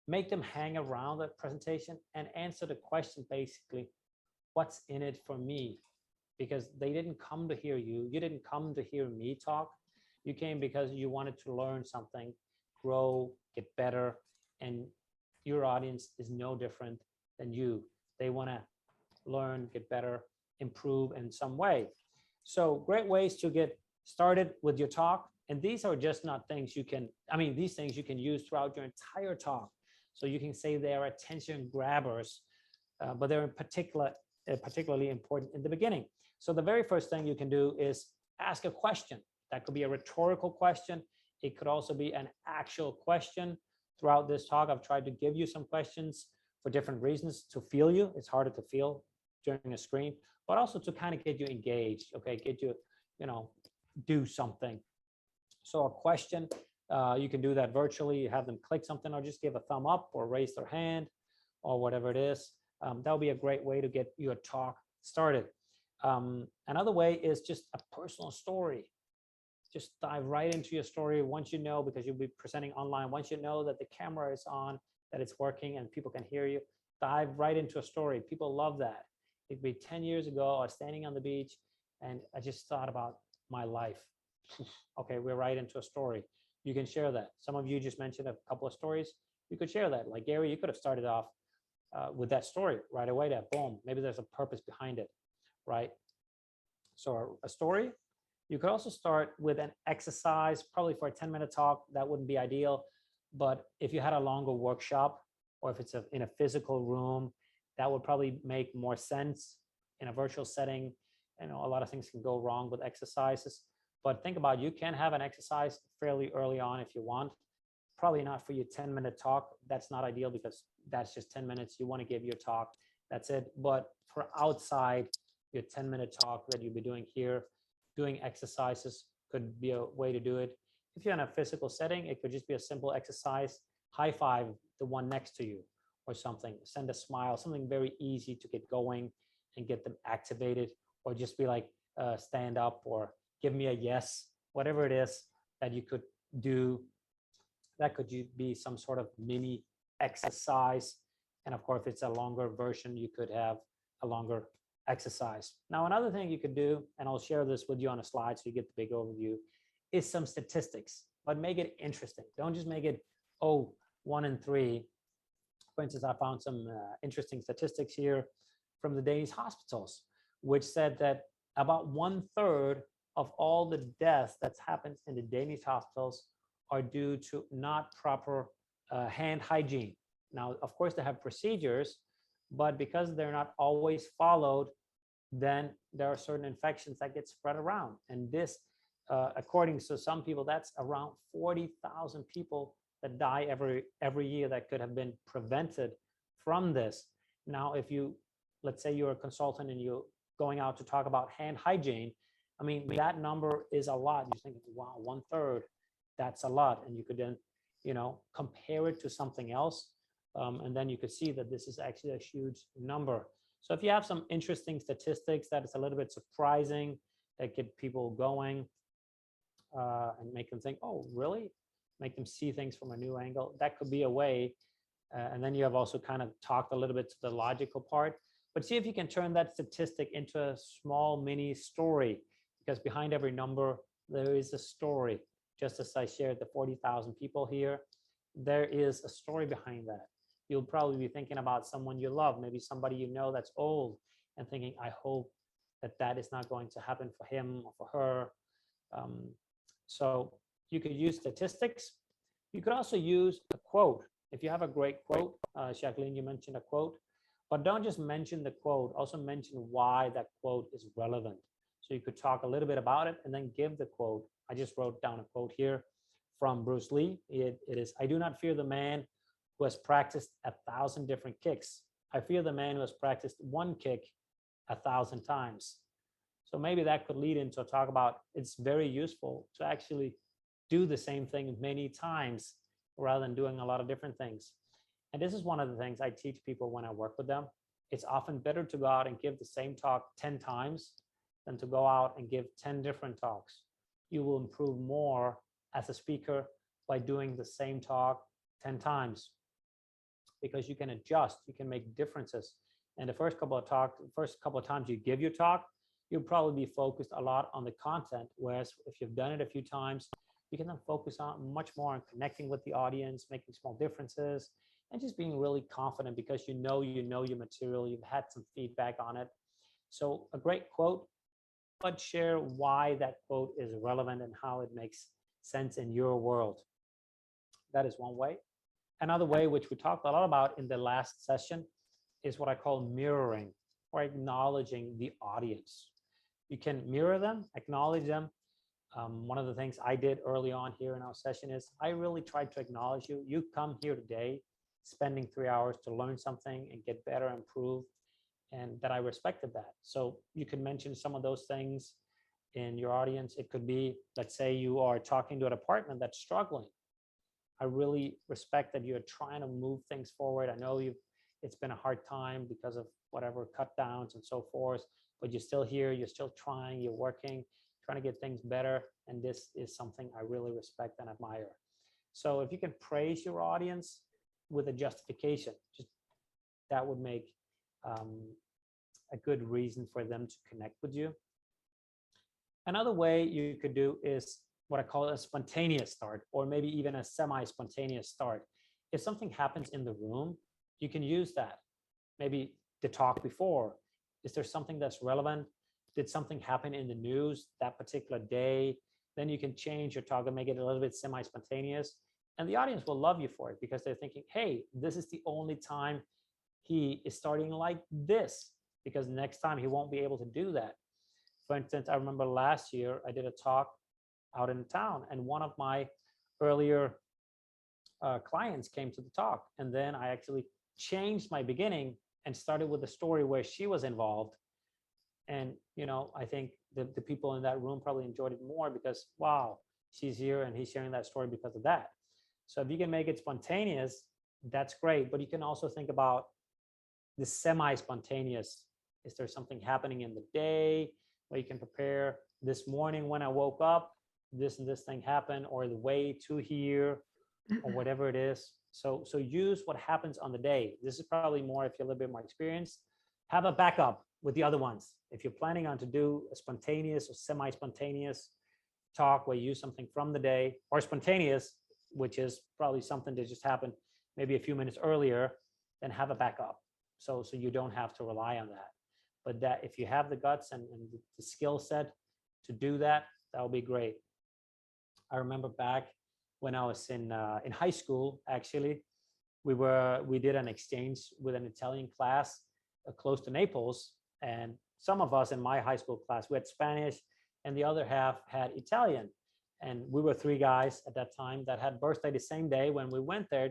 Speaker 2: make them hang around the presentation and answer the question, basically, what's in it for me? Because they didn't come to hear you. You didn't come to hear me talk. You came because you wanted to learn something, grow, get better, and your audience is no different than you. They want to learn, get better, improve in some way. So great ways to get started with your talk. And these are just not things you can, these things you can use throughout your entire talk. So you can say they are attention grabbers, but they're particularly important in the beginning. So the very first thing you can do is ask a question. That could be a rhetorical question. It could also be an actual question. Throughout this talk, I've tried to give you some questions for different reasons to feel you. It's harder to feel during a screen, but also to kind of get you engaged, okay? Get you, do something. So a question, you can do that virtually. You have them click something or just give a thumb up or raise their hand or whatever it is. That would be a great way to get your talk started. Another way is just a personal story. Just dive right into your story once you know, because you'll be presenting online. Once you know that the camera is on, that it's working and people can hear you, dive right into a story. People love that. It could be 10 years ago, I was standing on the beach and I just thought about my life. Okay, we're right into a story. You can share that. Some of you just mentioned a couple of stories. You could share that. Like Gary, you could have started off with that story right away. That boom, maybe there's a purpose behind it, right? So a story. You could also start with an exercise, probably for a 10-minute talk. That wouldn't be ideal. But if you had a longer workshop, or if it's in a physical room, that would probably make more sense. In a virtual setting, a lot of things can go wrong with exercises. But think about, you can have an exercise fairly early on if you want. Probably not for your 10-minute talk. That's not ideal because that's just 10 minutes. You want to give your talk That's it. But for outside, your 10-minute talk that you'll be doing here, doing exercises could be a way to do it. If you're in a physical setting, it could just be a simple exercise. High five the one next to you or something. Send a smile, something very easy to get going and get them activated, or just be like, stand up or give me a yes, whatever it is that you could do. That could be some sort of mini exercise. And of course, if it's a longer version, you could have a longer exercise. Now, another thing you could do, and I'll share this with you on a slide so you get the big overview, is some statistics, but make it interesting. Don't just make it, oh, 1 in 3. For instance, I found some interesting statistics here from the Danish hospitals, which said that about 1/3 of all the deaths that's happened in the Danish hospitals are due to not proper hand hygiene. Now, of course, they have procedures, but because they're not always followed, then there are certain infections that get spread around. And this, according to some people, that's around 40,000 people that die every year that could have been prevented from this. Now, if you, let's say you're a consultant and you're going out to talk about hand hygiene, I mean, that number is a lot. You think, wow, 1/3, that's a lot. And you could then, compare it to something else. And then you could see that this is actually a huge number. So if you have some interesting statistics that is a little bit surprising, that get people going and make them think, oh, really? Make them see things from a new angle. That could be a way. And then you have also kind of talked a little bit to the logical part, but see if you can turn that statistic into a small mini story, because behind every number, there is a story. Just as I shared the 40,000 people here, there is a story behind that. You'll probably be thinking about someone you love, maybe somebody you know that's old, and thinking, I hope that is not going to happen for him or for her. So you could use statistics. You could also use a quote. If you have a great quote, Jacqueline, you mentioned a quote, but don't just mention the quote, also mention why that quote is relevant. So you could talk a little bit about it and then give the quote. I just wrote down a quote here from Bruce Lee. It is, I do not fear the man who has practiced 1,000 different kicks. I fear the man who has practiced one kick 1,000 times. So maybe that could lead into a talk about, it's very useful to actually do the same thing many times rather than doing a lot of different things. And this is one of the things I teach people when I work with them. It's often better to go out and give the same talk 10 times than to go out and give 10 different talks. You will improve more as a speaker by doing the same talk 10 times, because you can adjust, you can make differences. And the first couple of times you give your talk, you'll probably be focused a lot on the content. Whereas if you've done it a few times, you can then focus on much more on connecting with the audience, making small differences, and just being really confident because you know your material, you've had some feedback on it. So a great quote, but share why that quote is relevant and how it makes sense in your world. That is one way. Another way, which we talked a lot about in the last session, is what I call mirroring, or acknowledging the audience. You can mirror them, acknowledge them. One of the things I did early on here in our session is I really tried to acknowledge you. You come here today, spending 3 hours to learn something and get better, improve, and that I respected that. So you can mention some of those things in your audience. It could be, let's say you are talking to a department that's struggling. I really respect that you're trying to move things forward. I know it's been a hard time because of whatever cut downs and so forth, but you're still here, you're still trying, you're working, trying to get things better. And this is something I really respect and admire. So if you can praise your audience with a justification, just that would make a good reason for them to connect with you. Another way you could do is what I call a spontaneous start, or maybe even a semi-spontaneous start. If something happens in the room, you can use that. Maybe the talk before, is there something that's relevant? Did something happen in the news that particular day? Then you can change your talk and make it a little bit semi-spontaneous. And the audience will love you for it because they're thinking, hey, this is the only time he is starting like this, because next time he won't be able to do that. For instance, I remember last year I did a talk out in town, and one of my earlier clients came to the talk, and then I actually changed my beginning and started with a story where she was involved. And, you know, I think the people in that room probably enjoyed it more because, wow, she's here and he's sharing that story because of that. So if you can make it spontaneous, that's great. But you can also think about the semi-spontaneous. Is there something happening in the day where you can prepare? This morning when I woke up, this and this thing happened, or the way to here, or whatever it is. So use what happens on the day. This is probably more if you're a little bit more experienced. Have a backup with the other ones. If you're planning on to do a spontaneous or semi-spontaneous talk where you use something from the day, or spontaneous, which is probably something that just happened maybe a few minutes earlier, then have a backup. So you don't have to rely on that. But that if you have the guts and the skill set to do that, that would be great. I remember back when I was in high school, actually, we did an exchange with an Italian class close to Naples. And some of us in my high school class, we had Spanish and the other half had Italian. And we were 3 guys at that time that had birthday the same day when we went there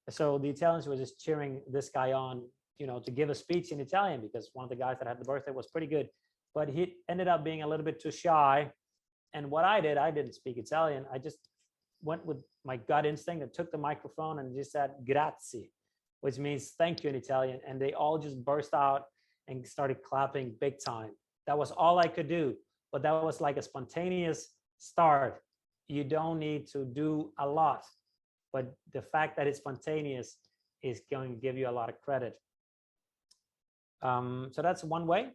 Speaker 2: so the Italians were just cheering this guy on, you know, to give a speech in Italian because one of the guys that had the birthday was pretty good, but he ended up being a little bit too shy. And what I didn't speak Italian. I just went with my gut instinct and took the microphone and just said grazie, which means thank you in Italian. And they all just burst out and started clapping big time. That was all I could do, but that was like a spontaneous start. You don't need to do a lot, but the fact that it's spontaneous is going to give you a lot of credit. So that's one way.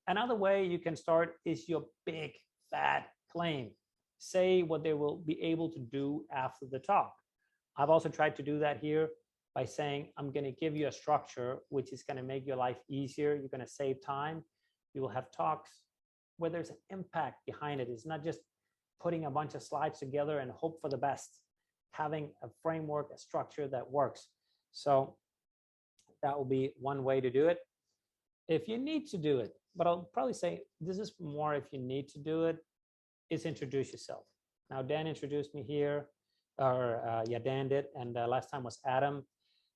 Speaker 2: Another way you can start is your big fat claim. Say what they will be able to do after the talk. I've also tried to do that here by saying, I'm going to give you a structure, which is going to make your life easier. You're going to save time. You will have talks where there's an impact behind it. It's not just putting a bunch of slides together and hope for the best. Having a framework, a structure that works. So that will be one way to do it. If you need to do it, but I'll probably say this is more if you need to do it, is introduce yourself. Now, Dan introduced me here, or Dan did, and last time was Adam.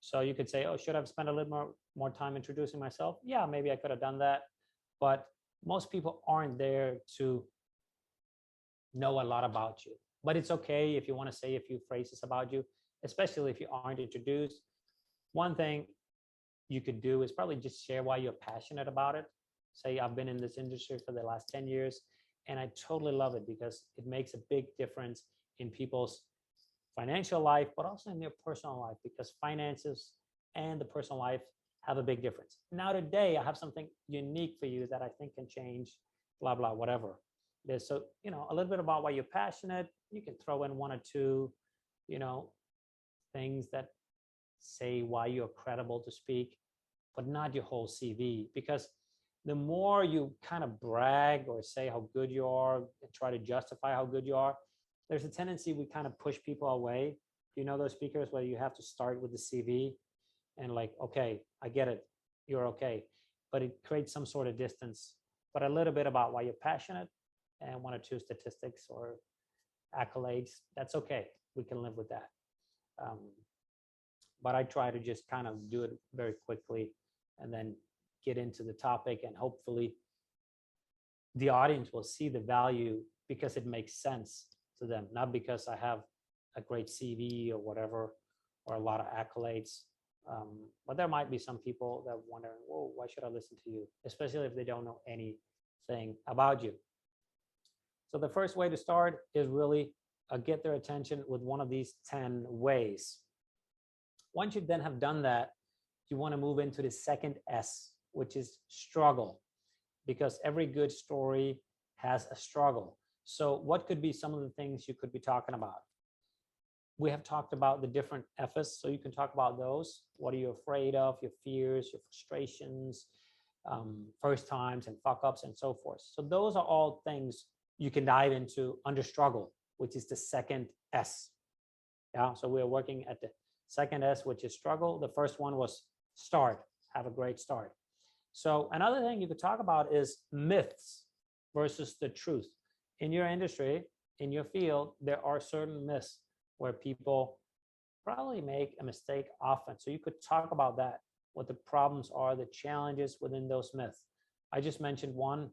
Speaker 2: So you could say, oh, should I have spent a little more time introducing myself? Yeah, maybe I could have done that. But most people aren't there to know a lot about you. But it's okay if you want to say a few phrases about you, especially if you aren't introduced. One thing you could do is probably just share why you're passionate about it. Say, I've been in this industry for the last 10 years, and I totally love it because it makes a big difference in people's financial life, but also in their personal life, because finances and the personal life have a big difference. Now today, I have something unique for you that I think can change, blah, blah, whatever. So, you know, a little bit about why you're passionate. You can throw in 1 or 2, you know, things that say why you're credible to speak, but not your whole CV. Because the more you kind of brag or say how good you are and try to justify how good you are, there's a tendency we kind of push people away. You know, those speakers where you have to start with the CV and like, okay, I get it, you're okay, but it creates some sort of distance. But a little bit about why you're passionate and 1 or 2 statistics or accolades, that's okay. We can live with that. But I try to just kind of do it very quickly and then get into the topic, and hopefully the audience will see the value because it makes sense to them, not because I have a great CV or whatever, or a lot of accolades. But there might be some people that wonder, whoa, why should I listen to you? Especially if they don't know anything about you. So the first way to start is really get their attention with one of these 10 ways. Once you then have done that, you want to move into the second S, which is struggle, because every good story has a struggle. So what could be some of the things you could be talking about? We have talked about the different F's, so you can talk about those. What are you afraid of? Your fears, your frustrations, first times and fuck ups and so forth. So those are all things you can dive into under struggle, which is the second S. Yeah, so we're working at the second S, which is struggle. The first one was start, have a great start. So another thing you could talk about is myths versus the truth. In your industry, in your field, there are certain myths where people probably make a mistake often. So you could talk about that. what the problems are, the challenges within those myths. I just mentioned one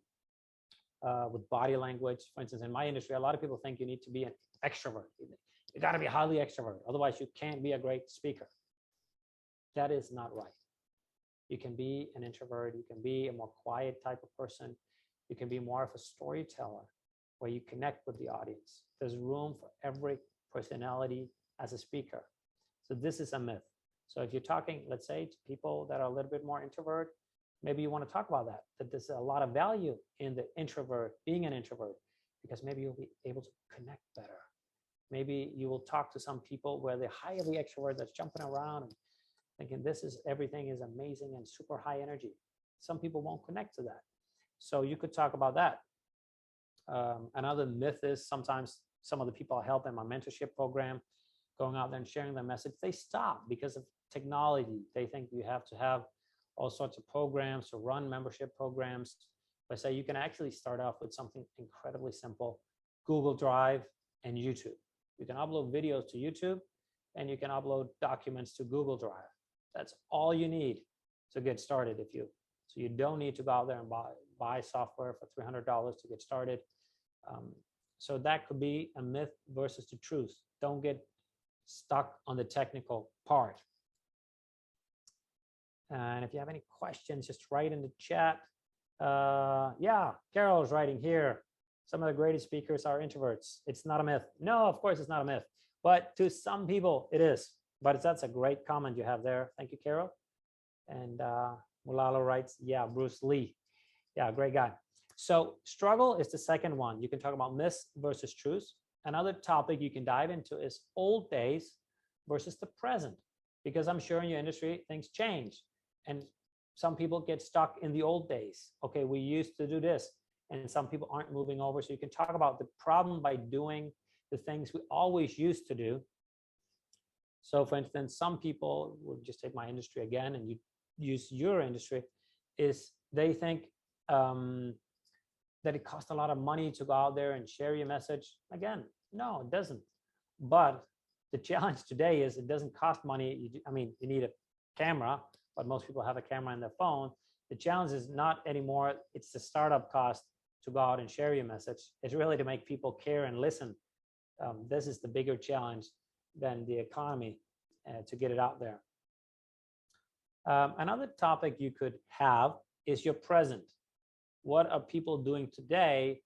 Speaker 2: with body language. For instance, in my industry, a lot of people think you need to be an extrovert. You got to be highly extrovert. Otherwise, you can't be a great speaker. That is not right. You can be an introvert. You can be a more quiet type of person. You can be more of a storyteller where you connect with the audience. There's room for every personality as a speaker. So this is a myth. So if you're talking, let's say, to people that are a little bit more introvert, maybe you want to talk about that there's a lot of value in the introvert, being an introvert, because maybe you'll be able to connect better. Maybe you will talk to some people where they're highly extrovert, that's jumping around and thinking everything is amazing and super high energy. Some people won't connect to that. So you could talk about that. Another myth is sometimes some of the people I help in my mentorship program, going out there and sharing their message, they stop because of technology. They think you have to have all sorts of programs to run membership programs. But say you can actually start off with something incredibly simple: Google Drive and YouTube. You can upload videos to YouTube and you can upload documents to Google Drive. That's all you need to get started. So you don't need to go out there and buy software for $300 to get started. So that could be a myth versus the truth. Don't get stuck on the technical part. And if you have any questions, just write in the chat. Yeah, Carol's writing here. Some of the greatest speakers are introverts. It's not a myth. No, of course it's not a myth. But to some people it is. But that's a great comment you have there. Thank you, Carol. And Mulalo writes, yeah, Bruce Lee. Yeah, great guy. So struggle is the second one. You can talk about myths versus truths. Another topic you can dive into is old days versus the present, because I'm sure in your industry things change and some people get stuck in the old days. Okay, we used to do this, and some people aren't moving over. So you can talk about the problem by doing the things we always used to do. So for instance, some people, we'll just take my industry again and you use your industry, is they think that it costs a lot of money to go out there and share your message. Again, no, it doesn't. But the challenge today is it doesn't cost money. You need a camera, but most people have a camera in their phone. The challenge is not anymore, it's the startup cost to go out and share your message. It's really to make people care and listen. This is the bigger challenge than the economy to get it out there. Another topic you could have is your present. What are people doing today?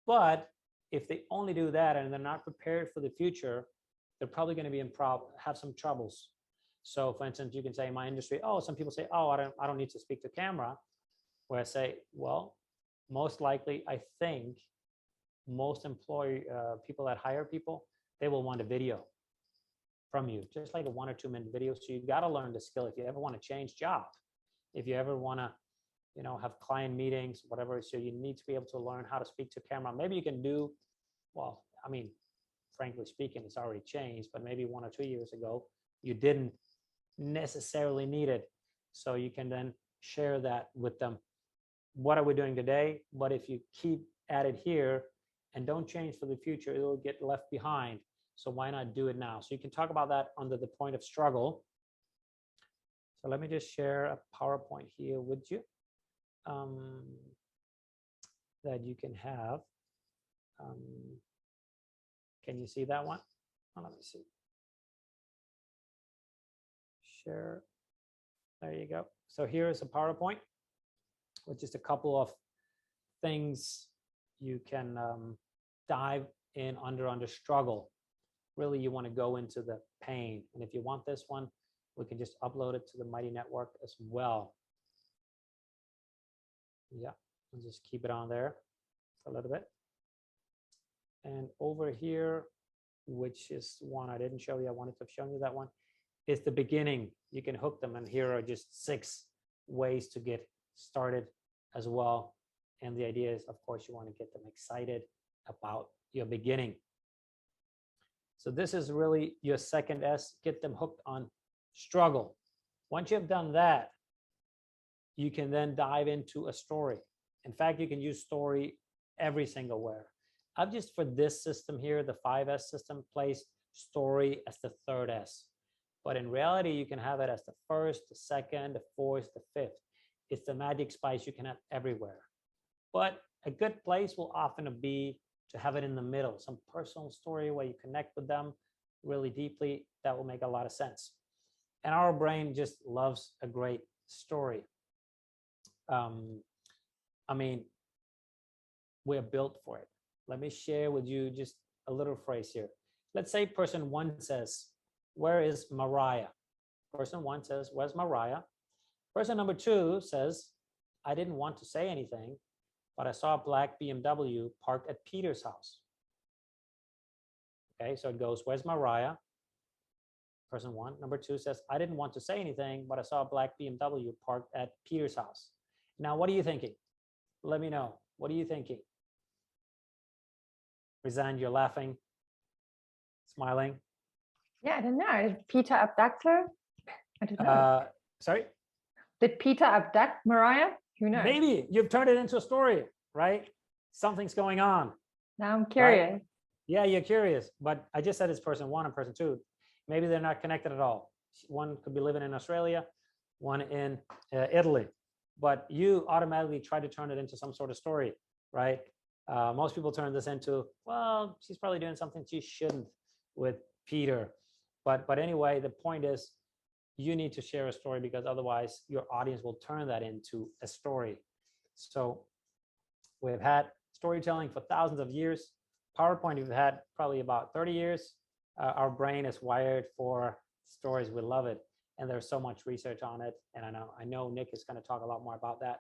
Speaker 2: But if they only do that and they're not prepared for the future, they're probably going to be have some troubles. So for instance, you can say in my industry, oh, some people say, oh, I don't need to speak to camera. Where I say, well, most likely, I think most people that hire people, they will want a video from you, just like a 1 or 2 minute video. So you've got to learn the skill. If you ever want to change job, if you ever want to, have client meetings, whatever. So you need to be able to learn how to speak to camera. Maybe you can do, well, frankly speaking, it's already changed, but maybe 1 or 2 years ago, you didn't necessarily need it. So you can then share that with them. What are we doing today? But if you keep at it here and don't change for the future, it'll get left behind. So why not do it now? So you can talk about that under the point of struggle. So let me just share a PowerPoint here with you that you can have. Can you see that one? Oh, let me see. Share. There you go. So here is a PowerPoint with just a couple of things you can dive in under struggle. Really, you want to go into the pain. And if you want this one, we can just upload it to the Mighty Network as well. Yeah, I'll just keep it on there for a little bit. And over here, which is one I didn't show you, I wanted to have shown you that one, is the beginning. You can hook them, and here are just 6 ways to get started as well. And the idea is, of course, you want to get them excited about your beginning. So this is really your second S, get them hooked on struggle. Once you have done that, you can then dive into a story. In fact, you can use story every single where. I've just, for this system here, the 5S system, placed story as the 3rd S. But in reality, you can have it as the first, the second, the fourth, the fifth. It's the magic spice you can have everywhere. But a good place will often be to have it in the middle, some personal story where you connect with them really deeply. That will make a lot of sense. And our brain just loves a great story. I mean, we're built for it. Let me share with you just a little phrase here. Let's say person one says, "Where is Mariah?" Person one says, "Where's Mariah?" Person number two says, "I didn't want to say anything, but I saw a black BMW parked at Peter's house." Okay, so it goes, "Where's Mariah?" Person one. Number two says, "I didn't want to say anything, but I saw a black BMW parked at Peter's house." Now, what are you thinking? Let me know. What are you thinking? Rizan, you're laughing, smiling.
Speaker 3: Yeah, I don't know. Did Peter abduct her? I don't know.
Speaker 2: Sorry?
Speaker 3: Did Peter abduct Mariah? Who knows?
Speaker 2: Maybe you've turned it into a story, right? Something's going on.
Speaker 3: Now I'm curious.
Speaker 2: Right? Yeah, you're curious, but I just said it's person one and person two. Maybe they're not connected at all. One could be living in Australia, one in Italy, but you automatically try to turn it into some sort of story, right? Most people turn this into, well, she's probably doing something she shouldn't with Peter. But anyway, the point is you need to share a story because otherwise your audience will turn that into a story. So we've had storytelling for thousands of years. PowerPoint we've had probably about 30 years. Our brain is wired for stories. We love it. And there's so much research on it. And I know Nick is going to talk a lot more about that.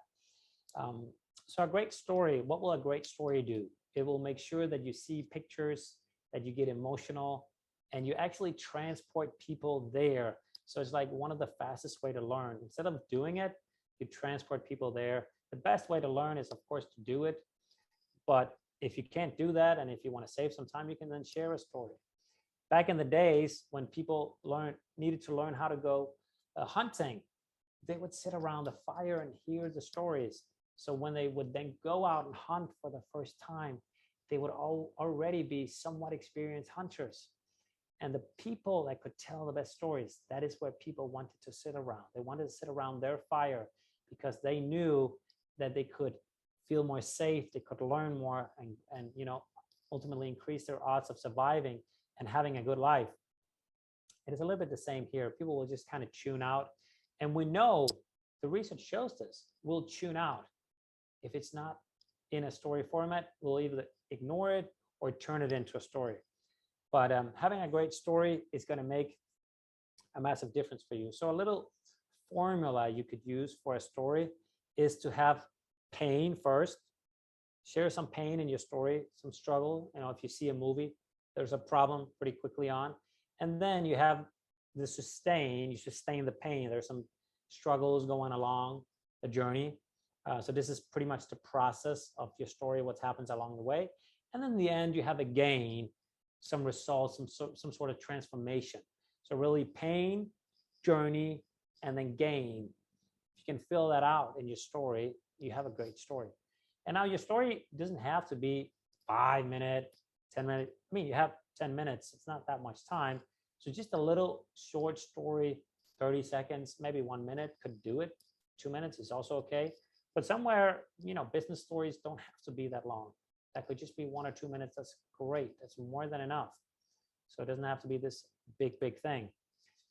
Speaker 2: So a great story, what will a great story do? It will make sure that you see pictures, that you get emotional, and you actually transport people there. So it's like one of the fastest way to learn. Instead of doing it, you transport people there. The best way to learn is, of course, to do it. But if you can't do that, and if you want to save some time, you can then share a story. Back in the days when people needed to learn how to go hunting, they would sit around the fire and hear the stories. So when they would then go out and hunt for the first time, they would already be somewhat experienced hunters. And the people that could tell the best stories, that is where people wanted to sit around. They wanted to sit around their fire because they knew that they could feel more safe, they could learn more, and ultimately increase their odds of surviving and having a good life. It is a little bit the same here. People will just kind of tune out. And we know, the research shows this, we'll tune out. If it's not in a story format, we'll either ignore it or turn it into a story. But having a great story is going to make a massive difference for you. So a little formula you could use for a story is to have pain first. Share some pain in your story, some struggle. If you see a movie, there's a problem pretty quickly on. And then you have the sustain, you sustain the pain. There's some struggles going along the journey. So this is pretty much the process of your story, what happens along the way. And then in the end, you have a gain, some results, some sort of transformation. So really pain, journey, and then gain. If you can fill that out in your story, you have a great story. And now your story doesn't have to be 5 minutes, 10 minutes. I mean, you have 10 minutes. It's not that much time. So just a little short story, 30 seconds, maybe 1 minute could do it. 2 minutes is also okay. But somewhere, business stories don't have to be that long. That could just be 1 or 2 minutes. That's great. That's more than enough. So it doesn't have to be this big, big thing.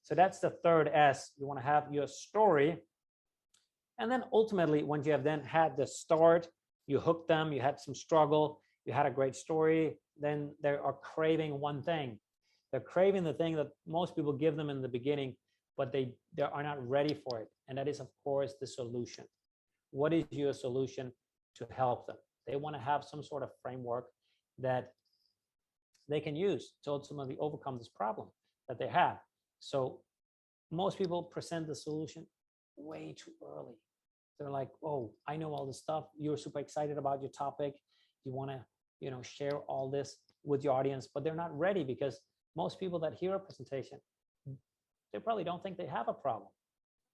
Speaker 2: So that's the third S. You want to have your story. And then ultimately, once you have then had the start, you hooked them, you had some struggle, you had a great story, then they are craving one thing. They're craving the thing that most people give them in the beginning, but they are not ready for it. And that is, of course, the solution. What is your solution to help them? They want to have some sort of framework that they can use to ultimately overcome this problem that they have. So most people present the solution way too early. They're like, oh, I know all this stuff. You're super excited about your topic. You want to, share all this with your audience, but they're not ready because most people that hear a presentation, they probably don't think they have a problem,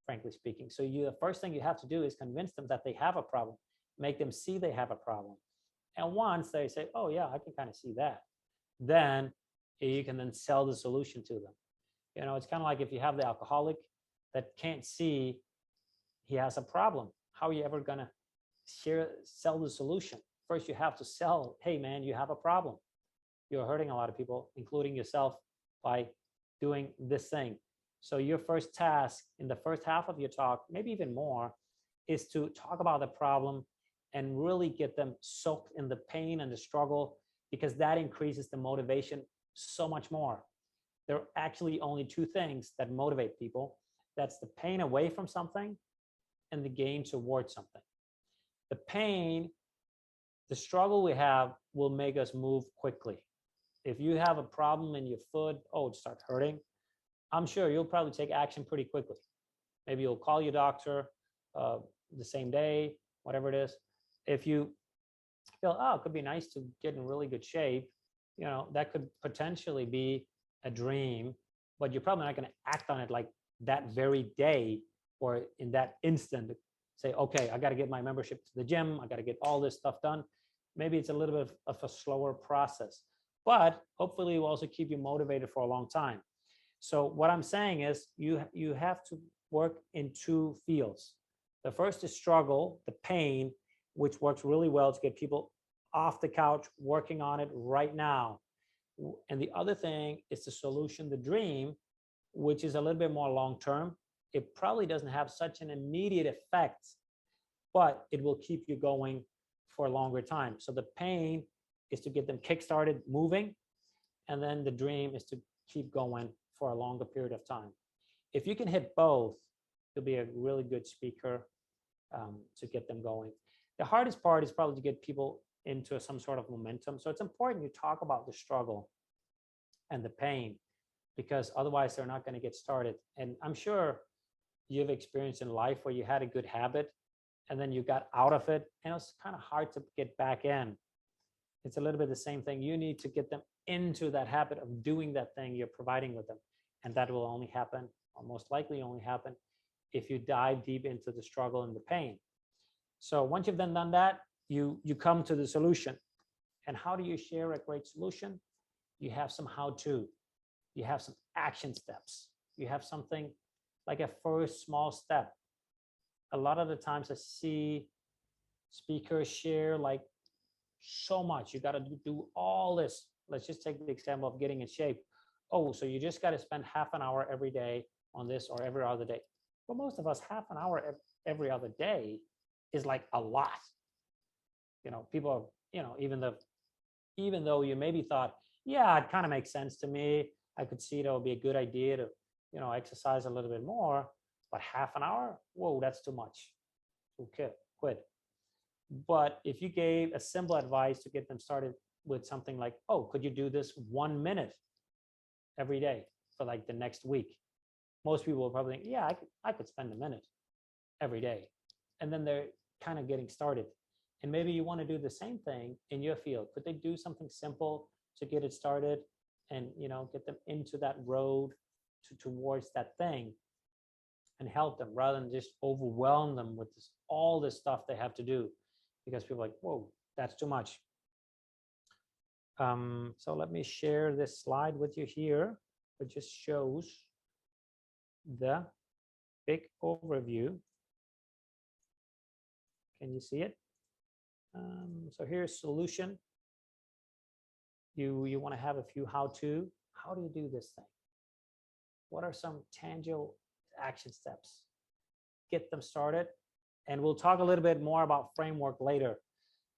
Speaker 2: frankly speaking. So the first thing you have to do is convince them that they have a problem, make them see they have a problem. And once they say, oh yeah, I can kind of see that, then you can then sell the solution to them. You know, it's kind of like if you have the alcoholic that can't see he has a problem. How are you ever gonna sell the solution? First, you have to sell, hey man, you have a problem. You're hurting a lot of people, including yourself, by doing this thing. So your first task in the first half of your talk, maybe even more, is to talk about the problem and really get them soaked in the pain and the struggle, because that increases the motivation so much more. There are actually only two things that motivate people. That's the pain away from something and the gain towards something. The pain, the struggle we have will make us move quickly. If you have a problem in your foot, oh, it starts hurting, I'm sure you'll probably take action pretty quickly. Maybe you'll call your doctor the same day, whatever it is. If you feel, oh, it could be nice to get in really good shape, you know, that could potentially be a dream, but you're probably not going to act on it like that very day or in that instant. Say, okay, I got to get my membership to the gym. I got to get all this stuff done. Maybe it's a little bit of a slower process, but hopefully it will also keep you motivated for a long time. So what I'm saying is you have to work in two fields. The first is struggle, the pain, which works really well to get people off the couch, working on it right now. And the other thing is the solution, the dream, which is a little bit more long-term. It probably doesn't have such an immediate effect, but it will keep you going for a longer time. So the pain is to get them kickstarted, moving, and then the dream is to keep going for a longer period of time. If you can hit both, you'll be a really good speaker to get them going. The hardest part is probably to get people into some sort of momentum. So it's important you talk about the struggle and the pain, because otherwise they're not going to get started. And I'm sure you've experienced in life where you had a good habit and then you got out of it and it was kind of hard to get back in. It's a little bit the same thing. You need to get them into that habit of doing that thing you're providing with them. And that will only happen, or most likely only happen, if you dive deep into the struggle and the pain. So once you've then done that, you come to the solution. And how do you share a great solution? You have some how-to. You have some action steps. You have something like a first small step. A lot of the times I see speakers share like so much. You got to do all this. Let's just take the example of getting in shape. Oh, so you just got to spend half an hour every day on this or every other day. For most of us, half an hour every other day is like a lot. You know, people are, you know, even though you maybe thought, yeah, it kind of makes sense to me. I could see it would be a good idea to, you know, exercise a little bit more, but half an hour, whoa, that's too much. Okay, quit. But if you gave a simple advice to get them started with something like, oh, could you do this 1 minute every day for like the next week? Most people will probably think, yeah, I could spend a minute every day. And then they're kind of getting started. And maybe you want to do the same thing in your field. Could they do something simple to get it started and, you know, get them into that road towards that thing and help them rather than just overwhelm them with all this stuff they have to do, because people are like, whoa, that's too much. So let me share this slide with you here. It just shows the big overview. Can you see it? So here's solution. You want to have a few how-to. How do you do this thing? What are some tangible action steps? Get them started. And we'll talk a little bit more about framework later.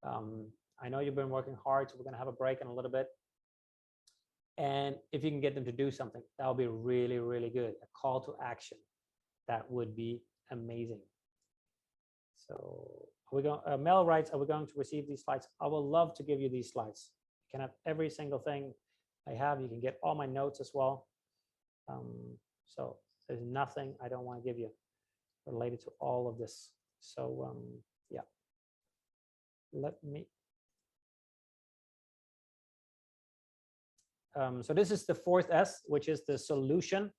Speaker 2: I know you've been working hard, so we're going to have a break in a little bit. And if you can get them to do something, that would be really, really good. A call to action. That would be amazing. So are we going, Mel writes, are we going to receive these slides? I would love to give you these slides. You can have every single thing I have. You can get all my notes as well. So there's nothing I don't want to give you related to all of this. So yeah, let me. So this is the fourth S, which is the solution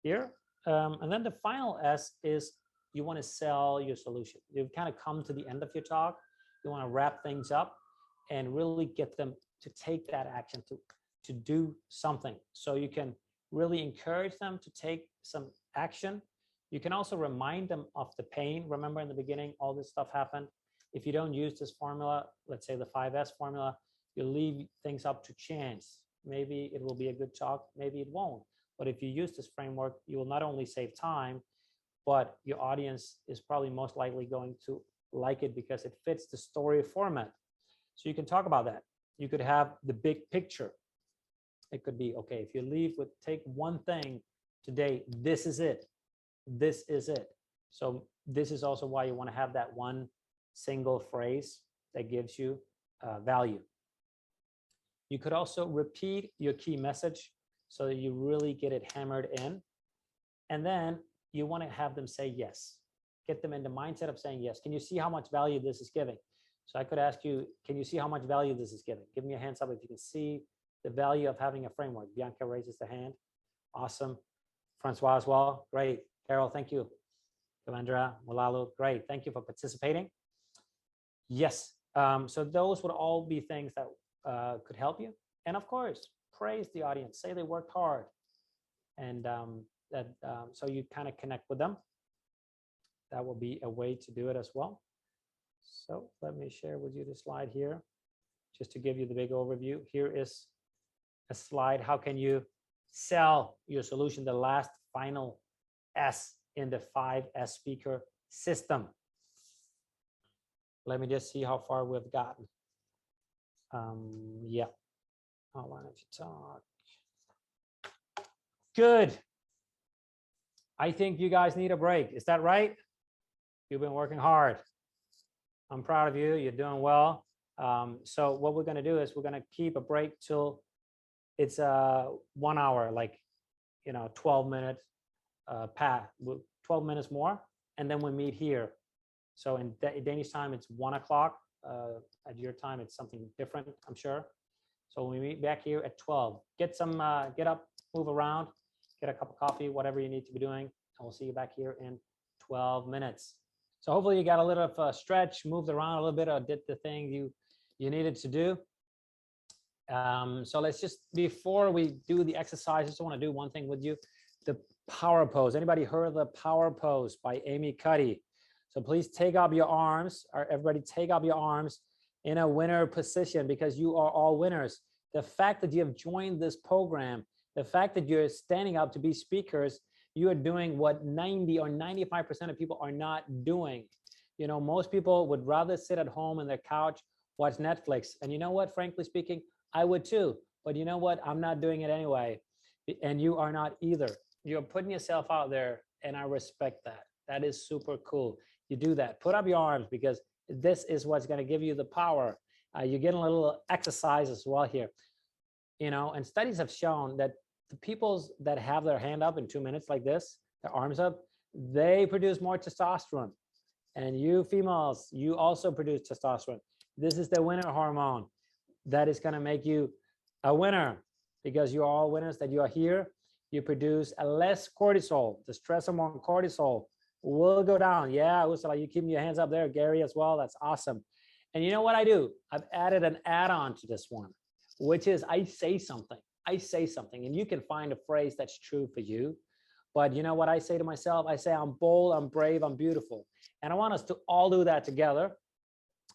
Speaker 2: here. And then the final S is you want to sell your solution. You've kind of come to the end of your talk. You want to wrap things up and really get them to take that action, to do something, so you can really encourage them to take some action. You can also remind them of the pain. Remember in the beginning, all this stuff happened. If you don't use this formula, let's say the 5S formula, you leave things up to chance. Maybe it will be a good talk, maybe it won't. But if you use this framework, you will not only save time, but your audience is probably most likely going to like it because it fits the story format. So you can talk about that. You could have the big picture. It could be, okay, if you leave with, take one thing today, this is it. This is it. So this is also why you want to have that one single phrase that gives you value. You could also repeat your key message so that you really get it hammered in. And then you want to have them say yes. Get them in the mindset of saying yes. Can you see how much value this is giving? So I could ask you, can you see how much value this is giving? Give me a hands up if you can see the value of having a framework. Bianca raises the hand. Awesome. Francois as well. Great. Carol, thank you. Kavendra, Malalu, great. Thank you for participating. Yes. So those would all be things that could help you. And of course, praise the audience. Say they worked hard. And so you kind of connect with them. That will be a way to do it as well. So let me share with you the slide here, just to give you the big overview. Here is a slide. How can you sell your solution, the last final S in the 5S speaker system? Let me just see how far we've gotten. Yeah. Oh, why don't you talk? Good. I think you guys need a break. Is that right? You've been working hard. I'm proud of you. You're doing well. So what we're going to do is we're going to keep a break till it's 1 hour, like, 12 minutes, 12 minutes more. And then we meet here. So in Danish time, it's 1 o'clock. At your time, it's something different, I'm sure. So we meet back here at 12. Get up, move around, get a cup of coffee, whatever you need to be doing. And we'll see you back here in 12 minutes. So hopefully you got a little of a stretch, moved around a little bit, or did the thing you needed to do. So let's just, before we do the exercise, I just want to do one thing with you. The power pose. Anybody heard of the power pose by Amy Cuddy? So please take up your arms, or everybody take up your arms in a winner position, because you are all winners. The fact that you have joined this program, the fact that you're standing up to be speakers, you are doing what 90 or 95% of people are not doing. Most people would rather sit at home on their couch, watch Netflix. And you know what, frankly speaking, I would too. But you know what? I'm not doing it anyway. And you are not either. You're putting yourself out there, and I respect that. That is super cool. You do that. Put up your arms, because this is what's going to give you the power. You're getting a little exercise as well here. And studies have shown that the people that have their hand up in 2 minutes like this, their arms up, they produce more testosterone. And you females, you also produce testosterone. This is the winner hormone that is going to make you a winner, because you're all winners that you are here. You produce a less cortisol. The stress hormone cortisol will go down. Yeah, Ursula, you keeping your hands up there. Gary as well. That's awesome. And you know what I do? I've added an add-on to this one, which is I say something. And you can find a phrase that's true for you. But you know what I say to myself? I say, I'm bold, I'm brave, I'm beautiful. And I want us to all do that together.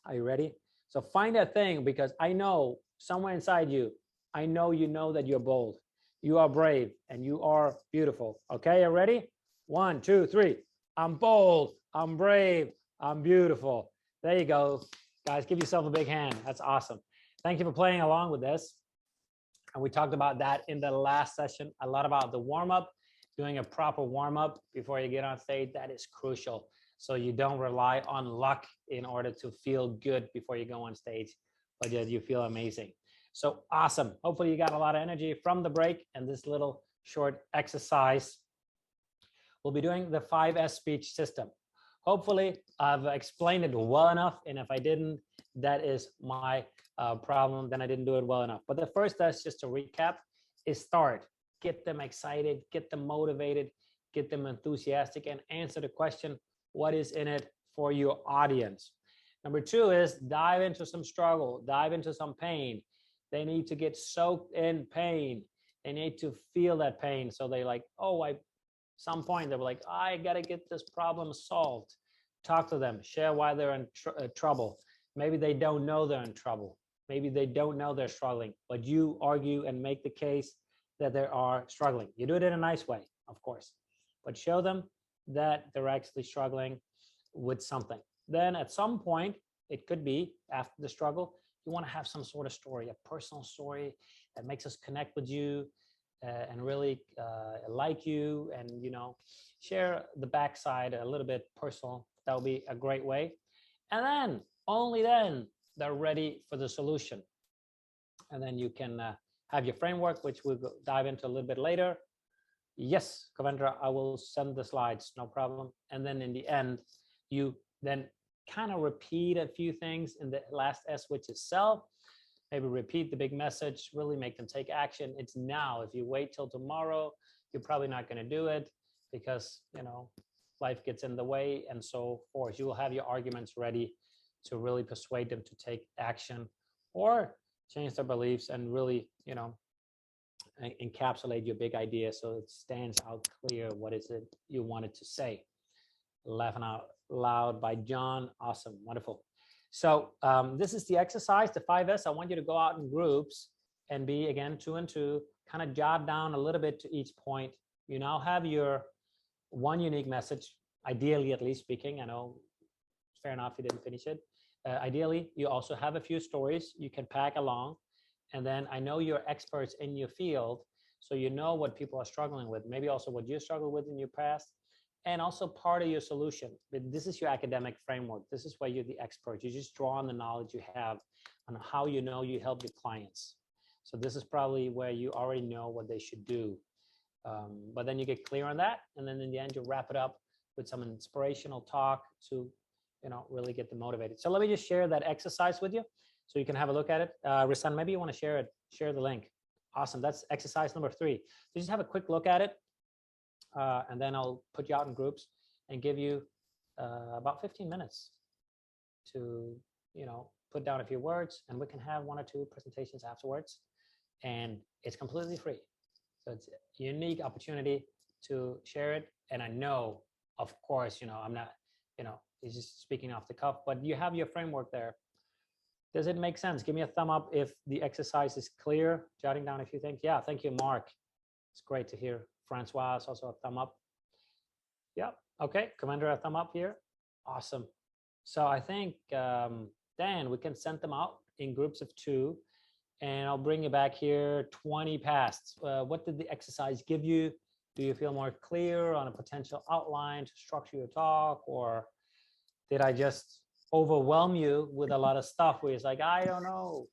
Speaker 2: Are you ready? So find that thing, because I know somewhere inside you, I know you know that you're bold, you are brave, and you are beautiful. Okay, you ready? 1, 2, 3. I'm bold, I'm brave, I'm beautiful. There you go. Guys, give yourself a big hand. That's awesome. Thank you for playing along with this. And we talked about that in the last session, a lot about the warm-up, doing a proper warm-up before you get on stage. That is crucial. So you don't rely on luck in order to feel good before you go on stage, but you feel amazing. So awesome. Hopefully you got a lot of energy from the break and this little short exercise. We'll be doing the 5S speech system. Hopefully I've explained it well enough. And if I didn't, that is my problem. Then I didn't do it well enough. But the first test, just to recap, is start. Get them excited, get them motivated, get them enthusiastic, and answer the question, what is in it for your audience? Number 2 is dive into some struggle, dive into some pain. They need to get soaked in pain. They need to feel that pain. So they like, oh, some point they were like, I gotta get this problem solved. Talk to them, share why they're in trouble. Maybe they don't know they're in trouble. Maybe they don't know they're struggling, but you argue and make the case that they are struggling. You do it in a nice way, of course, but show them that they're actually struggling with something. Then at some point, it could be after the struggle, you want to have some sort of story, a personal story that makes us connect with you and really like you, and share the backside a little bit personal. That would be a great way. And then only then they're ready for the solution. And then you can have your framework, which we'll dive into a little bit later. Yes, Kavendra, I will send the slides, no problem. And then in the end, you then kind of repeat a few things in the last S, which is self. Maybe repeat the big message, really make them take action. It's now. If you wait till tomorrow, you're probably not going to do it because, life gets in the way and so forth. You will have your arguments ready to really persuade them to take action or change their beliefs and really, encapsulate your big idea so it stands out clear. What is it you wanted to say? Laughing out loud by John. Awesome. Wonderful. So this is the exercise, the 5S. I want you to go out in groups and be, again, 2 and 2, kind of jot down a little bit to each point. You now have your one unique message, ideally, at least speaking. I know, fair enough, you didn't finish it. Ideally, you also have a few stories you can pack along. And then I know you're experts in your field, so you know what people are struggling with, maybe also what you struggled with in your past, and also part of your solution. But this is your academic framework. This is where you're the expert. You just draw on the knowledge you have on how you help your clients. So this is probably where you already know what they should do. But then you get clear on that. And then in the end, you wrap it up with some inspirational talk to really get them motivated. So let me just share that exercise with you so you can have a look at it. Risan, maybe you want to share the link. Awesome. That's exercise number 3. So just have a quick look at it. And then I'll put you out in groups and give you about 15 minutes to, put down a few words, and we can have 1 or 2 presentations afterwards. And it's completely free. So it's a unique opportunity to share it. And I know, of course, I'm not, it's just speaking off the cuff, but you have your framework there. Does it make sense? Give me a thumb up if the exercise is clear, jotting down a few things. Yeah, thank you, Mark. It's great to hear. Francois, also a thumb up. Yeah, okay, Commander, a thumb up here. Awesome. So I think, Dan, we can send them out in groups of 2, and I'll bring you back here 20 past. What did the exercise give you? Do you feel more clear on a potential outline to structure your talk, or did I just overwhelm you with a lot of stuff where it's like, I don't know,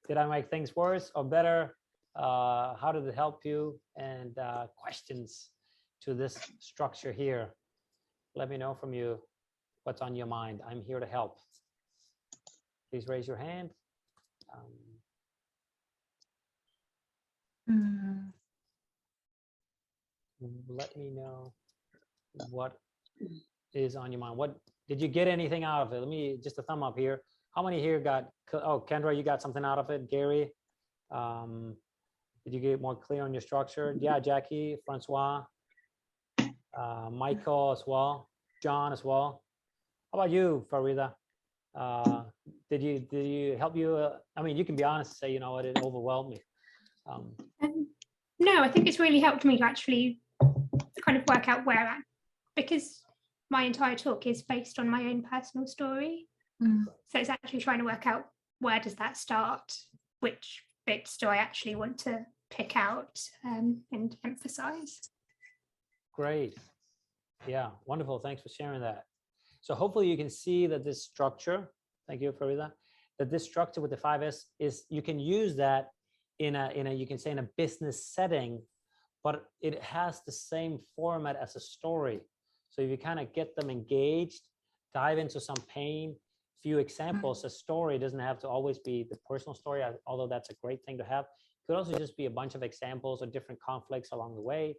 Speaker 2: did I make things worse or better? How did it help you? And questions to this structure here. Let me know from you what's on your mind. I'm here to help. Please raise your hand. Let me know what is on your mind. What did you get anything out of it? Let me just a thumb up here. How many here got, oh, Kendra, you got something out of it? Gary, did you get more clear on your structure? Yeah, Jackie, Francois, Michael as well, John as well. How about you, Farida? Did you help you? I mean, you can be honest and say, you know what, it overwhelmed me.
Speaker 9: No, I think it's really helped me to actually kind of work out where I'm at, because my entire talk is based on my own personal story. So it's actually trying to work out, where does that start? Which bits do I actually want to pick out and emphasize? Great.
Speaker 2: Yeah, wonderful. Thanks for sharing that. So hopefully you can see that this structure, thank you, Farida, that this structure with the 5S is, you can use that in a you can say in a business setting, but it has the same format as a story. So if you kind of get them engaged, dive into some pain, few examples. A story doesn't have to always be the personal story, although that's a great thing to have. It could also just be a bunch of examples of different conflicts along the way.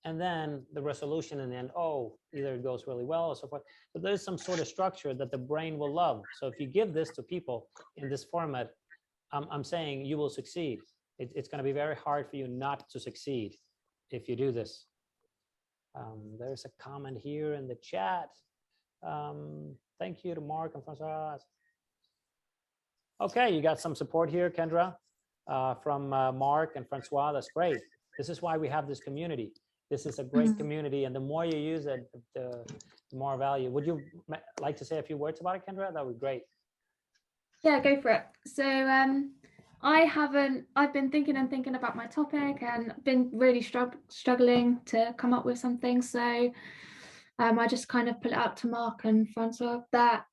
Speaker 2: And then the resolution in the end, oh, either it goes really well or so forth. But there's some sort of structure that the brain will love. So if you give this to people in this format, I'm saying you will succeed. It's going to be very hard for you not to succeed if you do this. There's a comment here in the chat. Thank you to Mark and Francois. Okay, you got some support here, Kendra, from Mark and Francois. That's great. This is why we have this community. This is a great community, and the more you use it, the more value. Would you like to say a few words about it, Kendra? That would be great.
Speaker 10: Yeah, go for it. So I've been thinking about my topic and been really struggling to come up with something. So I just kind of put it out to Mark and Francois that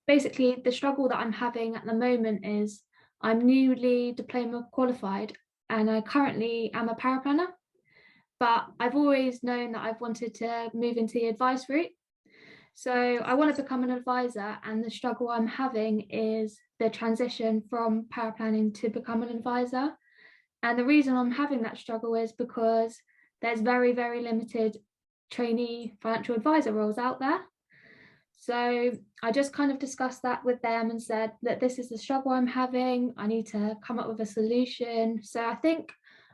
Speaker 10: basically the struggle that I'm having at the moment is I'm newly diploma qualified and I currently am a paraplanner, but I've always known that I've wanted to move into the advice route. So I want to become an advisor, and the struggle I'm having is the transition from paraplanning to become an advisor. And the reason I'm having that struggle is because there's very, very limited trainee financial advisor roles out there. So I just kind of discussed that with them and said that this is the struggle I'm having. I need to come up with a solution. So I think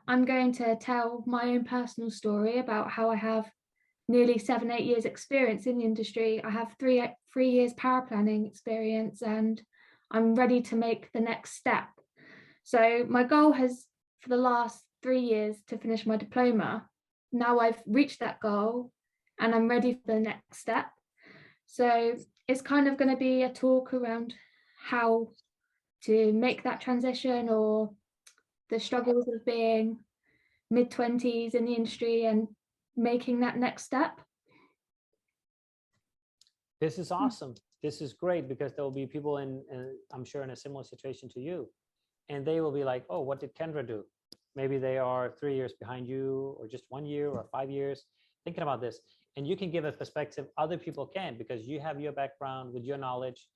Speaker 10: I'm going to tell my own personal story about how I have nearly 7-8 years experience in the industry. I have three years paraplanning experience, and I'm ready to make the next step. So my goal has for the last 3 years to finish my diploma. Now I've reached that goal and I'm ready for the next step. So it's kind of going to be a talk around how to make that transition, or the struggles of being mid-20s in the industry and making that next step.
Speaker 2: This is awesome. This is great, because there will be people in I'm sure in a similar situation to you, and they will be like, oh, what did Kendra do? Maybe they are 3 years behind you, or just 1 year or 5 years thinking about this. And you can give a perspective other people can, because you have your background with your knowledge.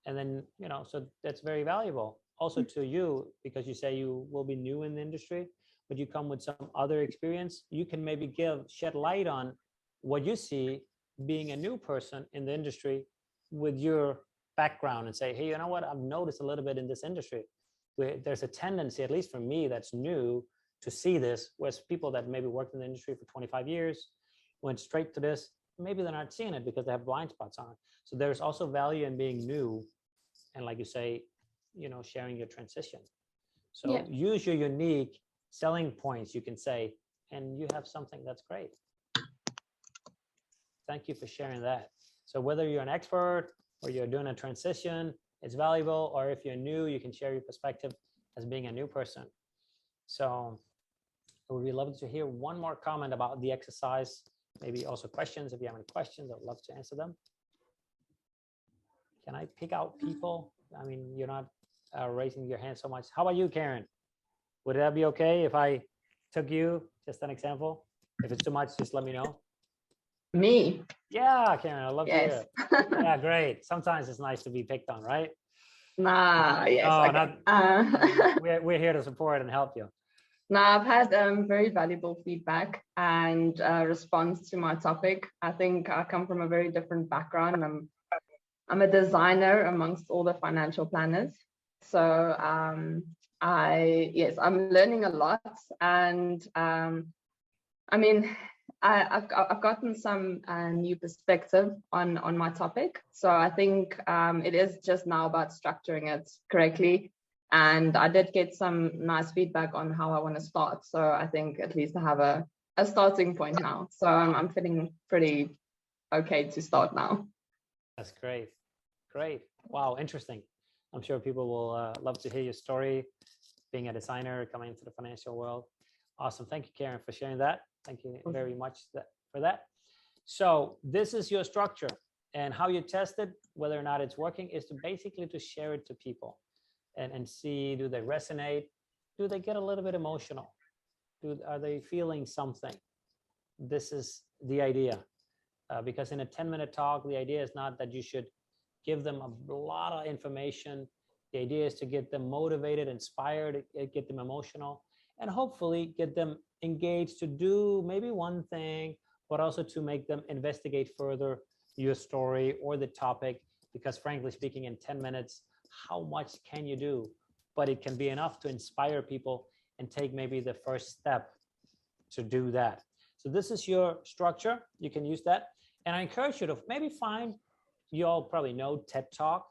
Speaker 2: And then, you know, so that's very valuable also to you, because you say you will be new in the industry, but you come with some other experience. You can maybe shed light on what you see being a new person in the industry with your background, and say, hey, you know what, I've noticed a little bit in this industry, there's a tendency, at least for me that's new, to see this, whereas people that maybe worked in the industry for 25 years, went straight to this, maybe they're not seeing it because they have blind spots on. So there's also value in being new, and like you say, you know, sharing your transition. So use your unique selling points, you can say, and you have something that's great. Thank you for sharing that. So whether you're an expert or you're doing a transition, it's valuable, or if you're new, you can share your perspective as being a new person. So it would be lovely to hear one more comment about the exercise, maybe also questions. If you have any questions, I'd love to answer them. Can I pick out people? I mean, you're not raising your hand so much. How about you, Karen? Would that be okay if I took you, just an example? If it's too much, just let me know.
Speaker 11: Me?
Speaker 2: Yeah, Karen, I love to hear it. Yeah, great. Sometimes it's nice to be picked on, right?
Speaker 11: Nah, yes.
Speaker 2: Oh,
Speaker 11: okay.
Speaker 2: We're here to support and help you.
Speaker 11: Now, I've had very valuable feedback and response to my topic. I think I come from a very different background. I'm a designer amongst all the financial planners. So I'm learning a lot, and I mean, I've gotten some new perspective on my topic. So I think it is just now about structuring it correctly. And I did get some nice feedback on how I want to start. So I think at least I have a starting point now. So I'm feeling pretty okay to start now.
Speaker 2: That's great. Great. Wow, interesting. I'm sure people will love to hear your story, being a designer, coming into the financial world. Awesome. Thank you, Karen, for sharing that. Thank you very much for that. So this is your structure, and how you test it, whether or not it's working, is to basically to share it to people and see, do they resonate? Do they get a little bit emotional? Are they feeling something? This is the idea. Because in a 10-minute talk, the idea is not that you should give them a lot of information. The idea is to get them motivated, inspired, get them emotional, and hopefully get them engaged to do maybe one thing, but also to make them investigate further your story or the topic. Because frankly speaking, in 10 minutes, how much can you do? But it can be enough to inspire people and take maybe the first step to do that. So this is your structure. You can use that. And I encourage you to maybe find, you all probably know TED Talk.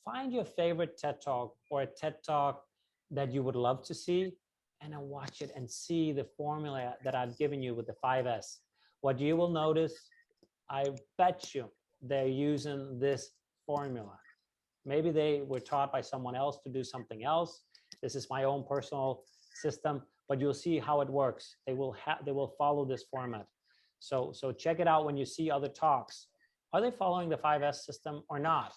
Speaker 2: Find your favorite TED Talk or a TED Talk that you would love to see, and then watch it and see the formula that I've given you with the 5S. What you will notice, I bet you they're using this formula. Maybe they were taught by someone else to do something else. This is my own personal system, but you'll see how it works. They will follow this format. So check it out when you see other talks. Are they following the 5S system or not?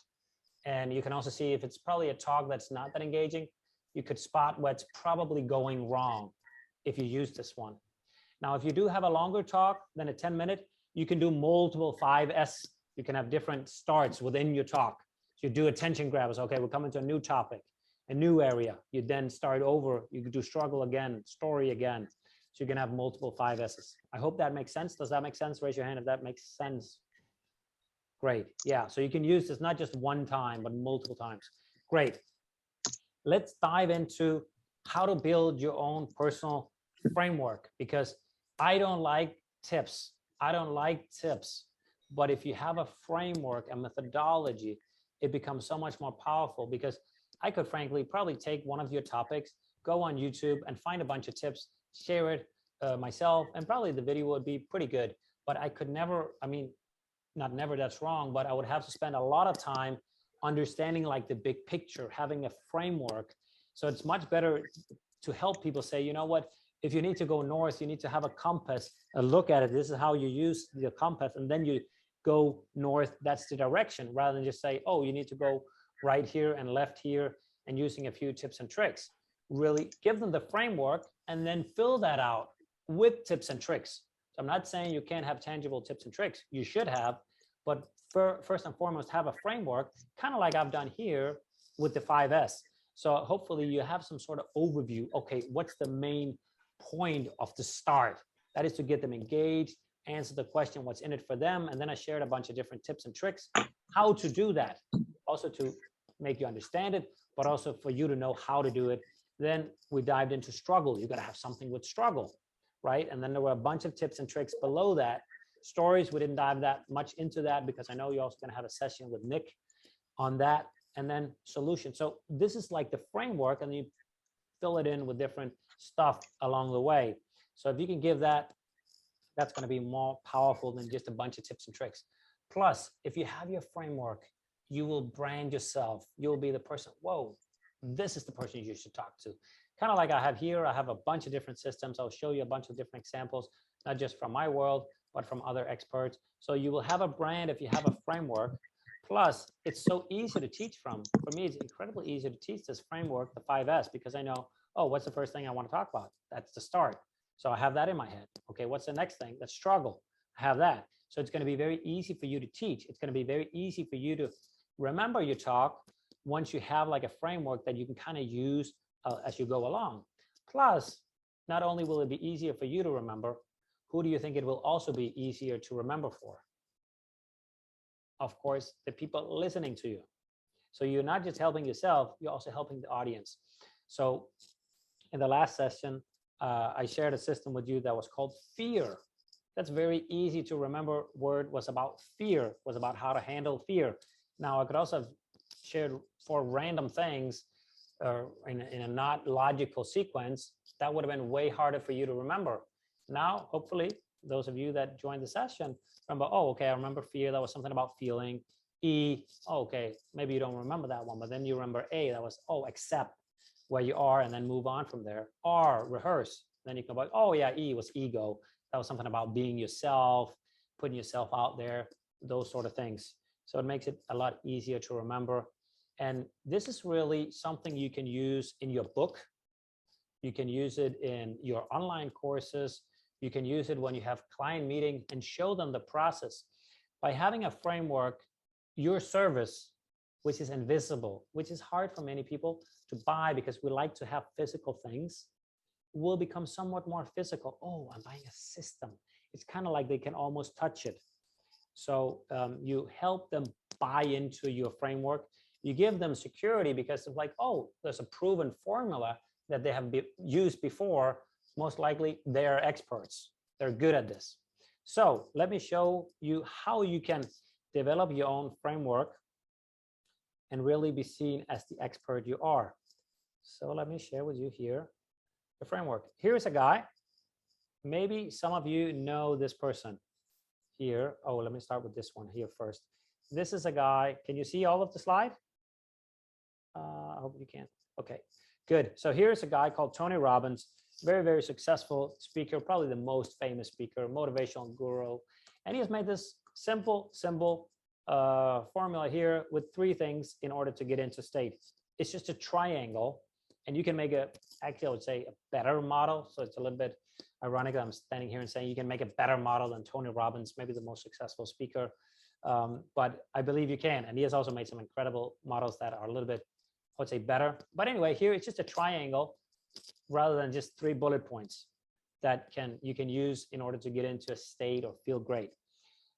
Speaker 2: And you can also see if it's probably a talk that's not that engaging, you could spot what's probably going wrong if you use this one. Now, if you do have a longer talk than a 10-minute, you can do multiple 5S. You can have different starts within your talk. So you do attention grabbers. Okay, we're coming to a new topic, a new area. You then start over. You could do struggle again, story again. So you can have multiple 5S's. I hope that makes sense. Does that make sense? Raise your hand if that makes sense. Great. Yeah, so you can use this not just one time, but multiple times. Great. Let's dive into how to build your own personal framework, because I don't like tips. I don't like tips. But if you have a framework, a methodology, it becomes so much more powerful, because I could frankly probably take one of your topics, go on YouTube and find a bunch of tips, share it myself, and probably the video would be pretty good. But I could never, I mean, not never, that's wrong, but I would have to spend a lot of time understanding like the big picture, having a framework. So it's much better to help people say, you know what, if you need to go north, you need to have a compass, a look at it. This is how you use the compass, and then you go north, that's the direction, rather than just say, oh, you need to go right here and left here, and using a few tips and tricks. Really give them the framework and then fill that out with tips and tricks. So I'm not saying you can't have tangible tips and tricks. You should have, but first and foremost, have a framework, kind of like I've done here with the 5S. So hopefully you have some sort of overview. Okay, what's the main point of the start? That is to get them engaged, answer the question, what's in it for them. And then I shared a bunch of different tips and tricks, how to do that. Also to make you understand it, but also for you to know how to do it. Then we dived into struggle. You got to have something with struggle, right? And then there were a bunch of tips and tricks below that. Stories, we didn't dive that much into that, because I know you're also going to have a session with Nick on that. And then solution. So this is like the framework, and you fill it in with different stuff along the way. So if you can give that, that's going to be more powerful than just a bunch of tips and tricks. Plus, if you have your framework, you will brand yourself. You'll be the person, whoa, this is the person you should talk to. Kind of like I have here, I have a bunch of different systems. I'll show you a bunch of different examples, not just from my world, but from other experts. So you will have a brand if you have a framework. Plus, it's so easy to teach from. For me, it's incredibly easy to teach this framework, the 5S, because I know, oh, what's the first thing I want to talk about? That's the start. So I have that in my head. Okay, what's the next thing? Let's struggle. I have that. So it's going to be very easy for you to teach. It's going to be very easy for you to remember your talk once you have like a framework that you can kind of use as you go along. Plus, not only will it be easier for you to remember, who do you think it will also be easier to remember for? Of course, the people listening to you. So you're not just helping yourself, you're also helping the audience. So in the last session, I shared a system with you that was called fear. That's very easy to remember. Word was about fear, was about how to handle fear. Now I could also have shared 4 random things in a not logical sequence. That would have been way harder for you to remember. Now, hopefully, those of you that joined the session remember, oh, okay, I remember fear. That was something about feeling. E, oh, okay, maybe you don't remember that one, but then you remember A, that was, oh, accept where you are and then move on from there. R, rehearse. Then you can go, oh yeah, E was ego. That was something about being yourself, putting yourself out there, those sort of things. So it makes it a lot easier to remember. And this is really something you can use in your book. You can use it in your online courses. You can use it when you have client meeting and show them the process. By having a framework, your service, which is invisible, which is hard for many people to buy because we like to have physical things, will become somewhat more physical. Oh, I'm buying a system. It's kind of like they can almost touch it. So you help them buy into your framework. You give them security because it's like, oh, there's a proven formula. that they have used before, most likely they're experts. They're good at this. So let me show you how you can develop your own framework and really be seen as the expert you are. So let me share with you here the framework. Here's a guy. Maybe some of you know this person here. Oh, let me start with this one here first. This is a guy. Can you see all of the slide? I hope you can. Okay, good. So here's a guy called Tony Robbins, very, very successful speaker, probably the most famous speaker, motivational guru. And he has made this simple formula here with 3 things in order to get into state. It's just a triangle, and you can make actually I would say a better model. So it's a little bit ironic that I'm standing here and saying you can make a better model than Tony Robbins, maybe the most successful speaker. But I believe you can. And he has also made some incredible models that are a little bit, I would say, better. But anyway, here it's just a triangle rather than just 3 bullet points that you can use in order to get into a state or feel great.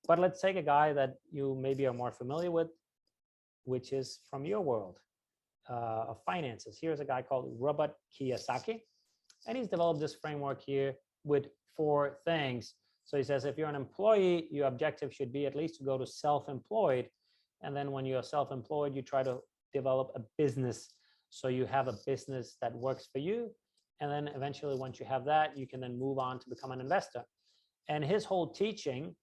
Speaker 2: But let's take a guy that you maybe are more familiar with, which is from your world of finances. Here's a guy called Robert Kiyosaki, and he's developed this framework here with 4 things. So he says, if you're an employee, your objective should be at least to go to self-employed. And then when you're self-employed, you try to develop a business. So you have a business that works for you. And then eventually, once you have that, you can then move on to become an investor. And his whole teaching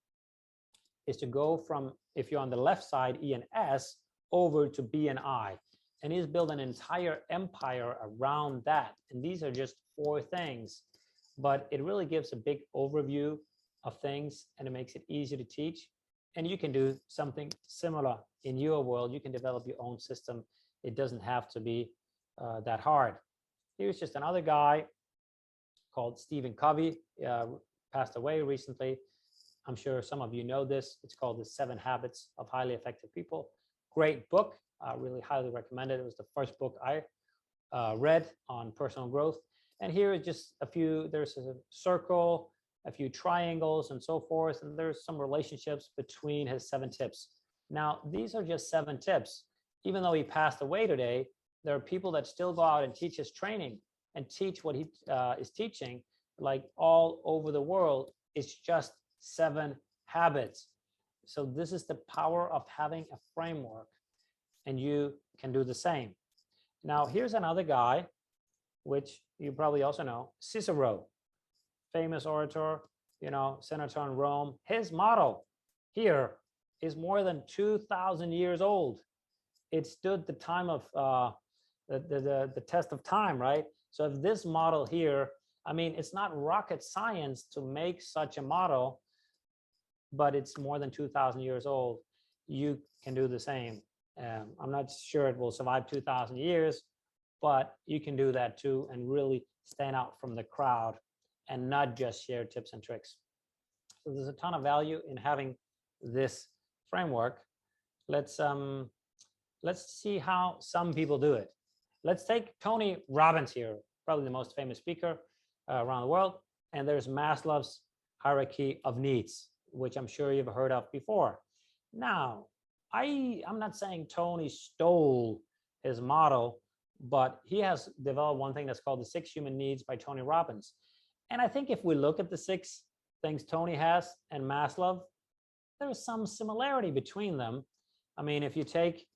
Speaker 2: is to go from, if you're on the left side, E and S, over to B and I. And he's built an entire empire around that. And these are just 4 things, but it really gives a big overview of things, and it makes it easy to teach. And you can do something similar in your world. You can develop your own system. It doesn't have to be that hard. Here's just another guy called Stephen Covey, passed away recently. I'm sure some of you know this. It's called The 7 Habits of Highly Effective People. Great book. I really highly recommend it. It was the first book I read on personal growth. And here is just a few, there's a circle, a few triangles and so forth. And there's some relationships between his 7 tips. Now, these are just 7 tips. Even though he passed away today, there are people that still go out and teach his training and teach what he is teaching, like all over the world. It's just 7 habits. So this is the power of having a framework, and you can do the same. Now, here's another guy, which you probably also know, Cicero, famous orator, senator in Rome. His motto here is more than 2,000 years old. It stood the time of the test of time, right? So if this model here, I mean, it's not rocket science to make such a model, but it's more than 2,000 years old. You can do the same. I'm not sure it will survive 2,000 years, but you can do that too and really stand out from the crowd and not just share tips and tricks. So there's a ton of value in having this framework. Let's see how some people do it. Let's take Tony Robbins here, probably the most famous speaker around the world. And there's Maslow's hierarchy of needs, which I'm sure you've heard of before. Now, I'm not saying Tony stole his model, but he has developed one thing that's called the 6 human needs by Tony Robbins. And I think if we look at the 6 things Tony has and Maslow, there's some similarity between them. I mean, if you take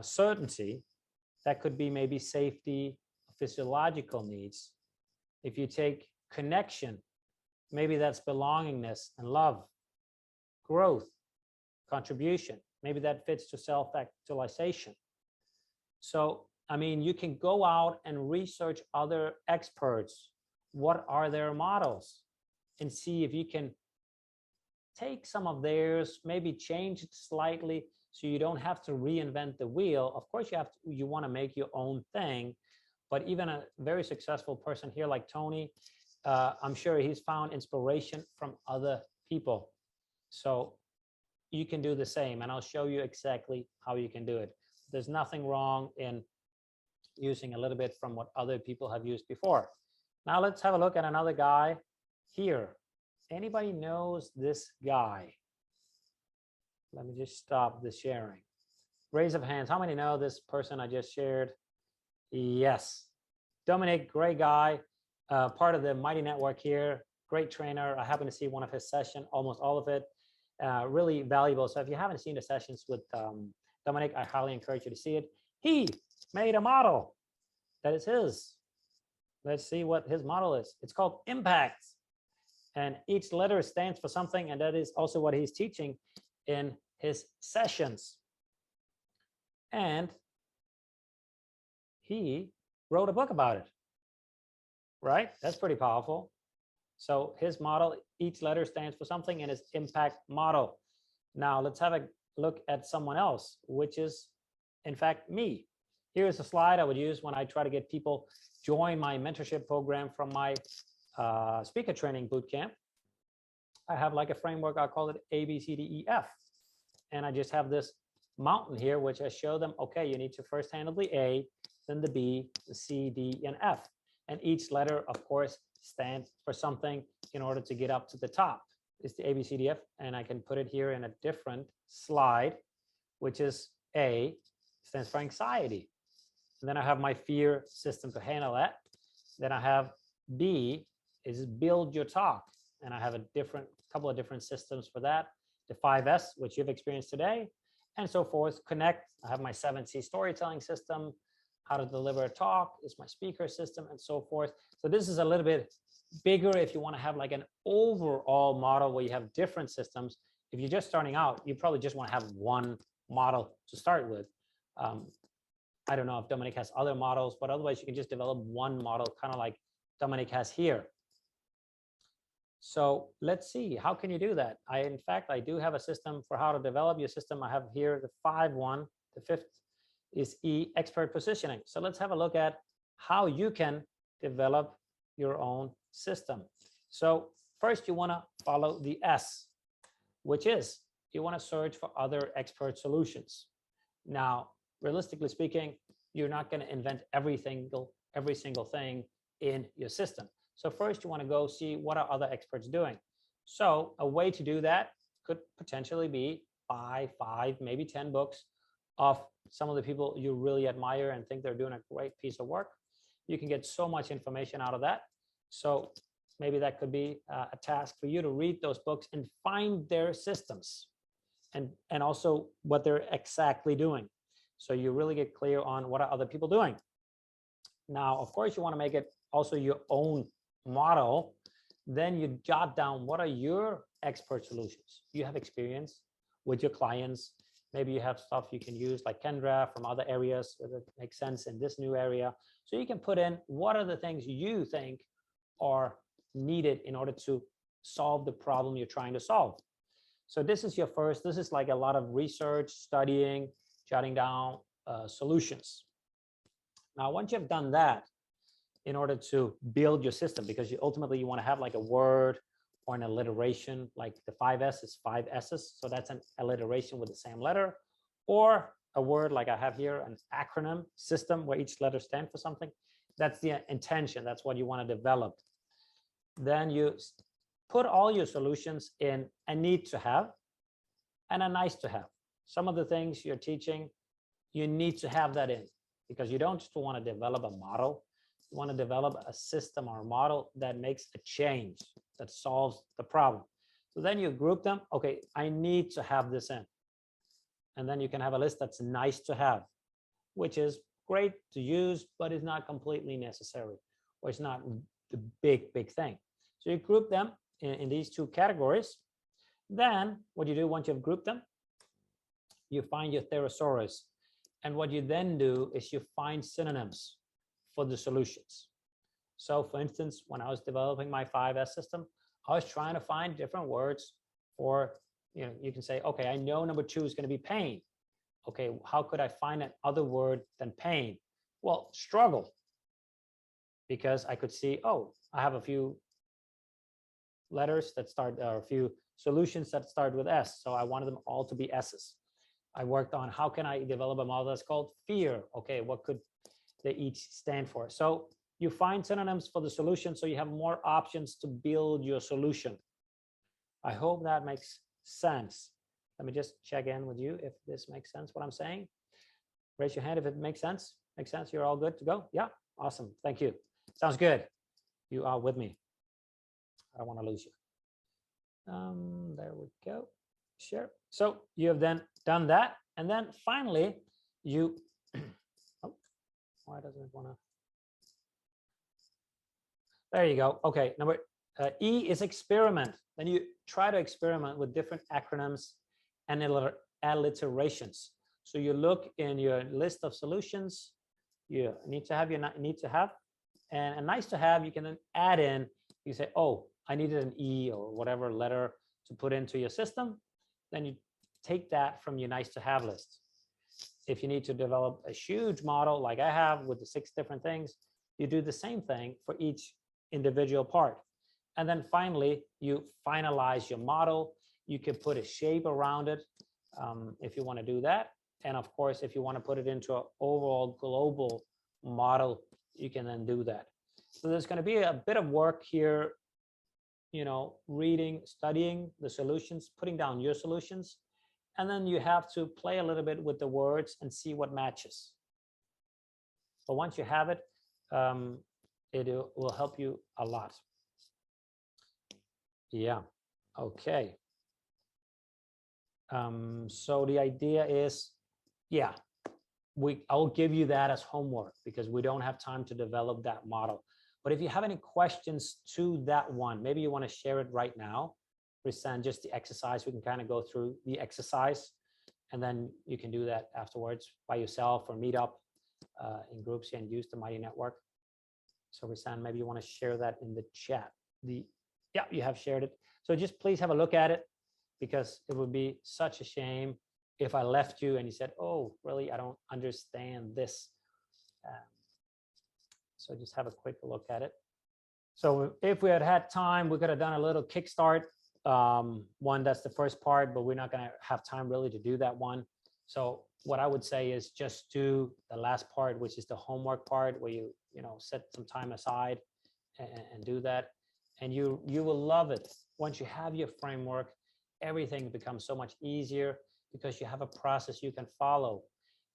Speaker 2: certainty, that could be maybe safety, physiological needs. If you take connection, maybe that's belongingness and love. Growth, contribution, maybe that fits to self-actualization. So, I mean, you can go out and research other experts. What are their models? And see if you can take some of theirs, maybe change it slightly so you don't have to reinvent the wheel. Of course, you want to make your own thing, but even a very successful person here like Tony, I'm sure he's found inspiration from other people. So you can do the same, and I'll show you exactly how you can do it. There's nothing wrong in using a little bit from what other people have used before. Now let's have a look at another guy here. Anybody knows this guy? Let me just stop the sharing. Raise of hands. How many know this person I just shared? Yes. Dominic, great guy, part of the Mighty Network here, great trainer. I happen to see one of his sessions, almost all of it, really valuable. So if you haven't seen the sessions with Dominic, I highly encourage you to see it. He made a model that is his. Let's see what his model is. It's called Impact. And each letter stands for something, and that is also what he's teaching in his sessions. And he wrote a book about it, right? That's pretty powerful. So his model, each letter stands for something in his impact model. Now let's have a look at someone else, which is in fact me. Here's a slide I would use when I try to get people join my mentorship program from my speaker training bootcamp. I have like a framework, I call it A, B, C, D, E, F. And I just have this mountain here, which I show them, okay, you need to first handle the A, then the B, the C, D, and F. And each letter, of course, stands for something in order to get up to the top. It's the A, B, C, D, F, and I can put it here in a different slide, which is A, stands for anxiety. And then I have my fear system to handle that. Then I have B, is build your talk. And I have a couple of different systems for that. The 5S, which you've experienced today, and so forth. Connect, I have my 7C storytelling system. How to deliver a talk is my speaker system, and so forth. So this is a little bit bigger if you want to have like an overall model where you have different systems. If you're just starting out, you probably just want to have one model to start with. I don't know if Dominic has other models, but otherwise you can just develop one model, kind of like Dominic has here. So let's see, how can you do that? In fact, I do have a system for how to develop your system. I have here the 5-1, the 5th is E, expert positioning. So let's have a look at how you can develop your own system. So first you want to follow the S, which is you want to search for other expert solutions. Now, realistically speaking, you're not going to invent every single thing in your system. So first you want to go see what are other experts doing. So a way to do that could potentially be buy 5, maybe 10 books of some of the people you really admire and think they're doing a great piece of work. You can get so much information out of that. So maybe that could be a task for you to read those books and find their systems and also what they're exactly doing. So you really get clear on what are other people doing. Now, of course, you want to make it also your own model. Then you jot down what are your expert solutions. You have experience with your clients. Maybe you have stuff you can use like Kendra from other areas that makes sense in this new area. So you can put in what are the things you think are needed in order to solve the problem you're trying to solve. So this is your first, this is like a lot of research, studying, jotting down solutions. Now, once you've done that, in order to build your system, because you ultimately you want to have like a word or an alliteration, like the 5S is 5 S's. So that's an alliteration with the same letter, or a word like I have here, an acronym system where each letter stands for something. That's the intention. That's what you want to develop. Then you put all your solutions in a need to have and a nice to have. Some of the things you're teaching, you need to have that in, because you don't just want to develop a model. You want to develop a system or a model that makes a change, that solves the problem. So then you group them. Okay, I need to have this in. And then you can have a list that's nice to have, which is great to use, but is not completely necessary, or it's not the big thing. So you group them in these two categories. Then what you do once you've grouped them, you find your thesaurus. And what you then do is you find synonyms for the solutions. So for instance, when I was developing my 5S system, I was trying to find different words for, you can say, okay, I know number 2 is going to be pain. Okay, how could I find another word than pain? Well, struggle. Because I could see, oh, I have a few letters that start, or a few solutions that start with S. So I wanted them all to be S's. I worked on how can I develop a model that's called fear. Okay, what could they each stand for? So you find synonyms for the solution, so you have more options to build your solution. I hope that makes sense. Let me just check in with you if this makes sense, what I'm saying. Raise your hand if it makes sense. Makes sense? You're all good to go? Yeah, awesome. Thank you. Sounds good. You are with me. I don't want to lose you. There we go. Sure. So you have then done that. And then finally, you, oh, why doesn't it want to? There you go. Okay, number E is experiment. Then you try to experiment with different acronyms and alliterations. So you look in your list of solutions. You need to have your need to have, and a nice to have. You can then add in. You say, oh, I needed an E or whatever letter to put into your system. Then you take that from your nice to have list. If you need to develop a huge model like I have with the 6 different things, you do the same thing for each individual part. And then finally, you finalize your model. You can put a shape around it if you want to do that. And of course, if you want to put it into an overall global model, you can then do that. So there's going to be a bit of work here, you know, reading, studying the solutions, putting down your solutions. And then you have to play a little bit with the words and see what matches. But once you have it, it will help you a lot. Yeah, okay. So the idea is, yeah, I'll give you that as homework because we don't have time to develop that model. But if you have any questions to that one, maybe you want to share it right now, present just the exercise. We can kind of go through the exercise and then you can do that afterwards by yourself or meet up in groups and use the Mighty Network. So Risan, maybe you want to share that in the chat. Yeah, you have shared it. So just please have a look at it because it would be such a shame if I left you and you said, oh, really, I don't understand this. So just have a quick look at it. So if we had had time, we could have done a little kickstart. One, that's the first part, but we're not going to have time really to do that one. So what I would say is just do the last part, which is the homework part, where you set some time aside and do that. And you will love it. Once you have your framework, everything becomes so much easier because you have a process you can follow.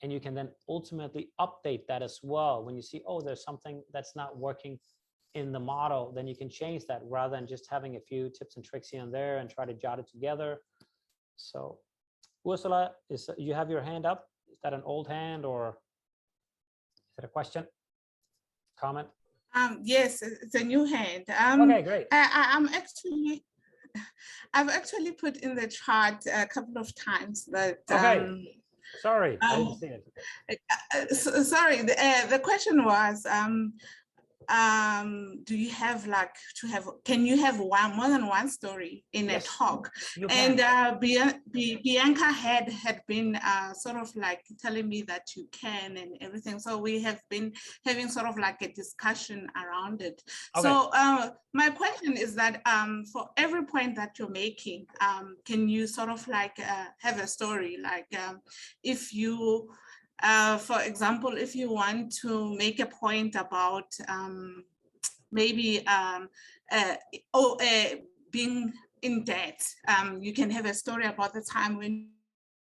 Speaker 2: And you can then ultimately update that as well. When you see, oh, there's something that's not working in the model, then you can change that rather than just having a few tips and tricks here and there and try to jot it together. So Ursula, you have your hand up. Is that an old hand or is it a question, comment?
Speaker 12: Yes, it's a new hand.
Speaker 2: Okay, great.
Speaker 12: I've actually put in the chart a couple of times that.
Speaker 2: Okay. Sorry, I didn't see it.
Speaker 12: Sorry, the question was, do you have can you have more than one story in a talk? And Bianca had been sort of like telling me that you can and everything. So we have been having sort of like a discussion around it. Okay. So my question is that for every point that you're making, can you sort of like have a story? Like if you, for example, if you want to make a point about maybe being in debt, you can have a story about the time when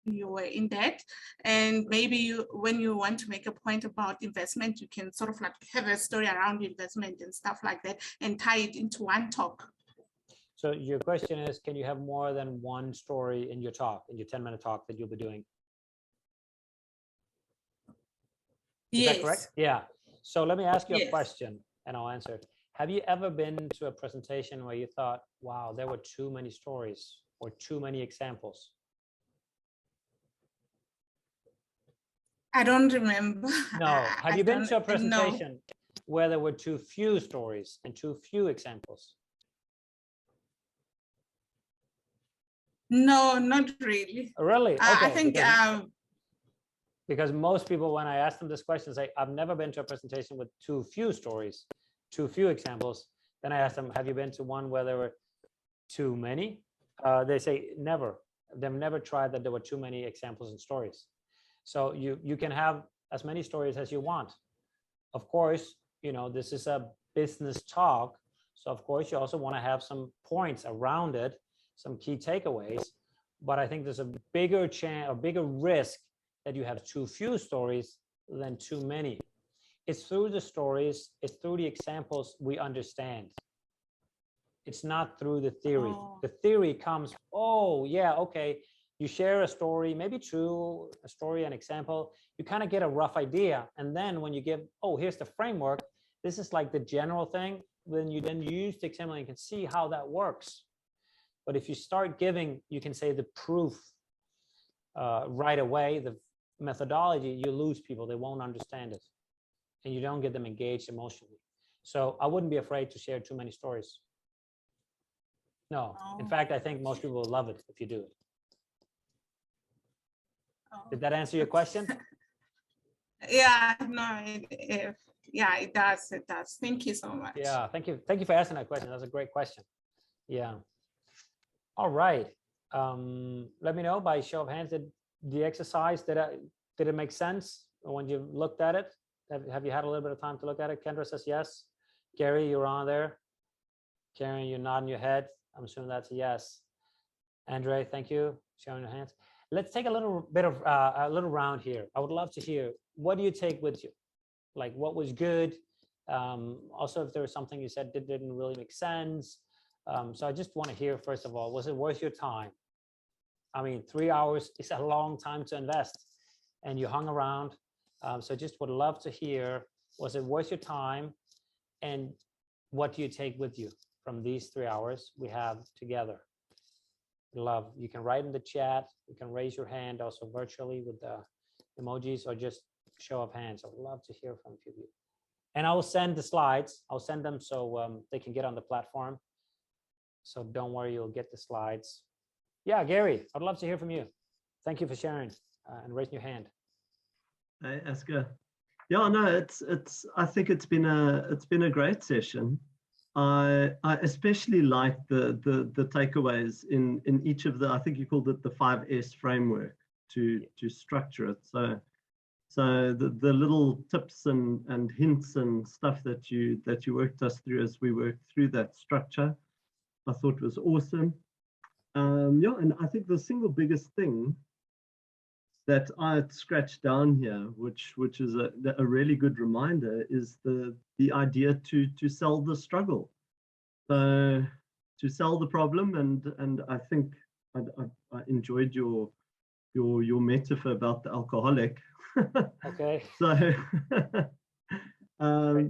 Speaker 12: you were in debt, and maybe when you want to make a point about investment, you can sort of like have a story around investment and stuff like that and tie it into one talk.
Speaker 2: So your question is, can you have more than one story in your talk, in your 10-minute talk that you'll be doing? Is that correct? Yeah. So let me ask you a question and I'll answer it. Have you ever been to a presentation where you thought, wow, there were too many stories or too many examples?
Speaker 12: I don't remember.
Speaker 2: No. Have you been to a presentation where there were too few stories and too few examples?
Speaker 12: No, not really.
Speaker 2: Really? Okay.
Speaker 12: I think
Speaker 2: because most people, when I ask them this question, say, I've never been to a presentation with too few stories, too few examples. Then I ask them, have you been to one where there were too many? They say never. They've never tried that there were too many examples and stories. So you can have as many stories as you want. Of course, this is a business talk. So of course, you also want to have some points around it, some key takeaways. But I think there's a bigger chance or bigger risk that you have too few stories than too many. It's through the stories, it's through the examples we understand. It's not through the theory.
Speaker 12: Oh.
Speaker 2: The theory comes, oh yeah, okay, you share a story, maybe true, a story, an example, you kind of get a rough idea. And then when you give, oh, here's the framework, this is like the general thing, then you use the example and you can see how that works. But if you start giving, you can say the proof right away, the methodology, you lose people, they won't understand it. And you don't get them engaged emotionally. So I wouldn't be afraid to share too many stories. No, in fact, I think most people will love it if you do it. Did that answer your question?
Speaker 12: Yeah, no, yeah, it does. It does. Thank you so much.
Speaker 2: Yeah, thank you. Thank you for asking that question. That's a great question. Yeah. All right. Let me know by show of hands, did the exercise, did it make sense when you looked at it? Have you had a little bit of time to look at it? Kendra says yes. Gary, you're on there. Karen, you're nodding your head. I'm assuming that's a yes. Andre, thank you. Showing your hands. Let's take a little bit of a little round here. I would love to hear, what do you take with you? Like, what was good? Also, if there was something you said that didn't really make sense. So I just want to hear, first of all, was it worth your time? I mean, 3 hours is a long time to invest, and you hung around. So just would love to hear, was it worth your time? And what do you take with you from these 3 hours we have together? Love, you can write in the chat, you can raise your hand also virtually with the emojis, or just show of hands. I would love to hear from a few of you. And I will send the slides. I'll send them so they can get on the platform. So don't worry, you'll get the slides. Yeah, Gary, I'd love to hear from you. Thank you for sharing and raising your hand.
Speaker 8: Hey, Eske. Yeah, no, I think it's been a great session. I especially like the takeaways in each of the, I think you called it the 5S framework to structure it. So the little tips and hints and stuff that you worked us through as we worked through that structure, I thought was awesome. Yeah, and I think the single biggest thing that I scratched down here, which is a really good reminder, is the idea to sell the struggle. So to sell the problem, and I think I enjoyed your metaphor about the alcoholic.
Speaker 2: Okay.
Speaker 8: So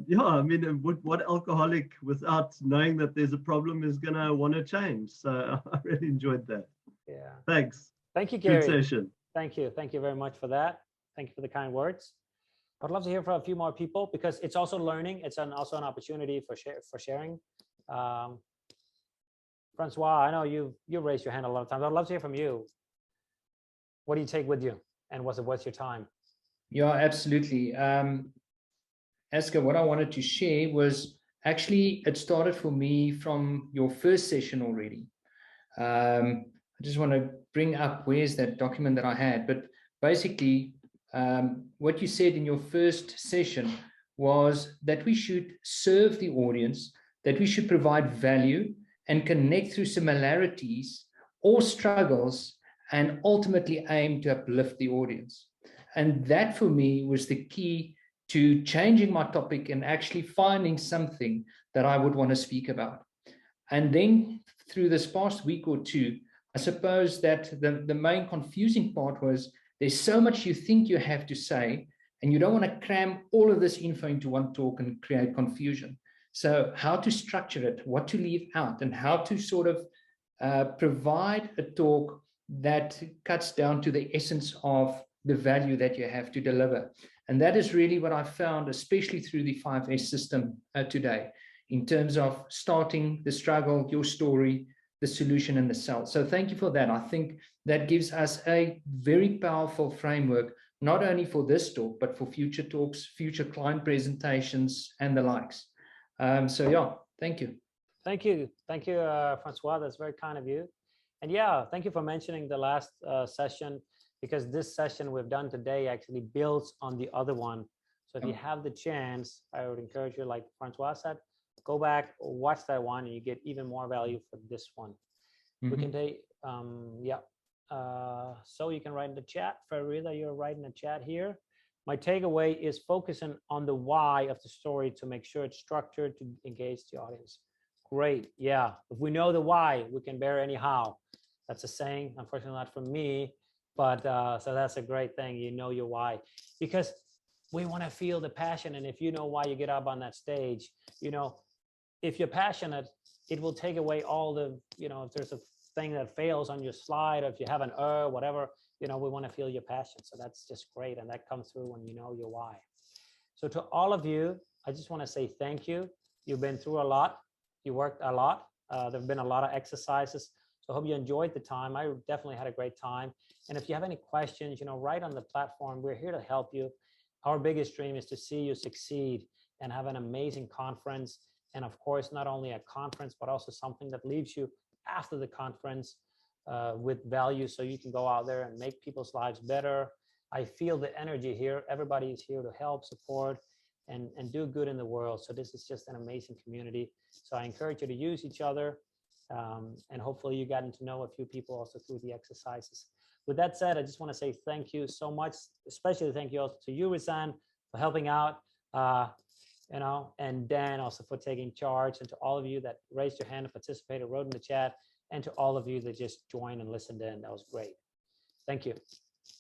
Speaker 8: yeah, I mean, what alcoholic without knowing that there's a problem is gonna want to change? So I really enjoyed that.
Speaker 2: Yeah.
Speaker 8: Thanks.
Speaker 2: Thank you, Gary.
Speaker 8: Good session.
Speaker 2: Thank you. Thank you very much for that. Thank you for the kind words. I'd love to hear from a few more people, because it's also learning. It's also an opportunity for sharing. Francois, I know you raised your hand a lot of times. I'd love to hear from you. What do you take with you, and was it worth your time?
Speaker 13: Yeah, absolutely. Eske, what I wanted to share was actually, it started for me from your first session already. I just want to bring up, where's that document that I had, but basically what you said in your first session was that we should serve the audience, that we should provide value and connect through similarities or struggles, and ultimately aim to uplift the audience. And that for me was the key to changing my topic and actually finding something that I would want to speak about. And then through this past week or two, I suppose that the main confusing part was there's so much you think you have to say, and you don't want to cram all of this info into one talk and create confusion. So how to structure it, what to leave out, and how to sort of provide a talk that cuts down to the essence of the value that you have to deliver. And that is really what I found, especially through the 5S system today, in terms of starting the struggle, your story, the solution, and the sell. So thank you for that. I think that gives us a very powerful framework, not only for this talk, but for future talks, future client presentations, and the likes. So yeah, thank you.
Speaker 2: Thank you. Thank you, Francois. That's very kind of you. And yeah, thank you for mentioning the last session, because this session we've done today actually builds on the other one. So if you have the chance, I would encourage you, like Francois said, go back, watch that one, and you get even more value for this one. We can take, yeah. So you can write in the chat. Farida, you're writing the chat here. my takeaway is focusing on the why of the story to make sure it's structured to engage the audience. Great. Yeah. If we know the why, we can bear any how. That's a saying, unfortunately not from me, but so that's a great thing. You know your why, because we want to feel the passion. And if you know why you get up on that stage, you know, if you're passionate, it will take away all the, you know, if there's a thing that fails on your slide, or if you have an whatever, you know, we want to feel your passion. So that's just great. And that comes through when you know your why. So to all of you, I just want to say thank you. You've been through a lot. You worked a lot. There've been a lot of exercises. So I hope you enjoyed the time. I definitely had a great time. And if you have any questions, you know, right on the platform, we're here to help you. Our biggest dream is to see you succeed and have an amazing conference. And of course, not only a conference, but also something that leaves you after the conference with value, so you can go out there and make people's lives better. I feel the energy here. Everybody is here to help, support, and do good in the world. So this is just an amazing community. So I encourage you to use each other. And hopefully you gotten to know a few people also through the exercises. With that said, I just want to say thank you so much, especially thank you also to you, Rizan, for helping out, you know, and Dan also for taking charge, and to all of you that raised your hand and participated, wrote in the chat, and to all of you that just joined and listened in. That was great. Thank you.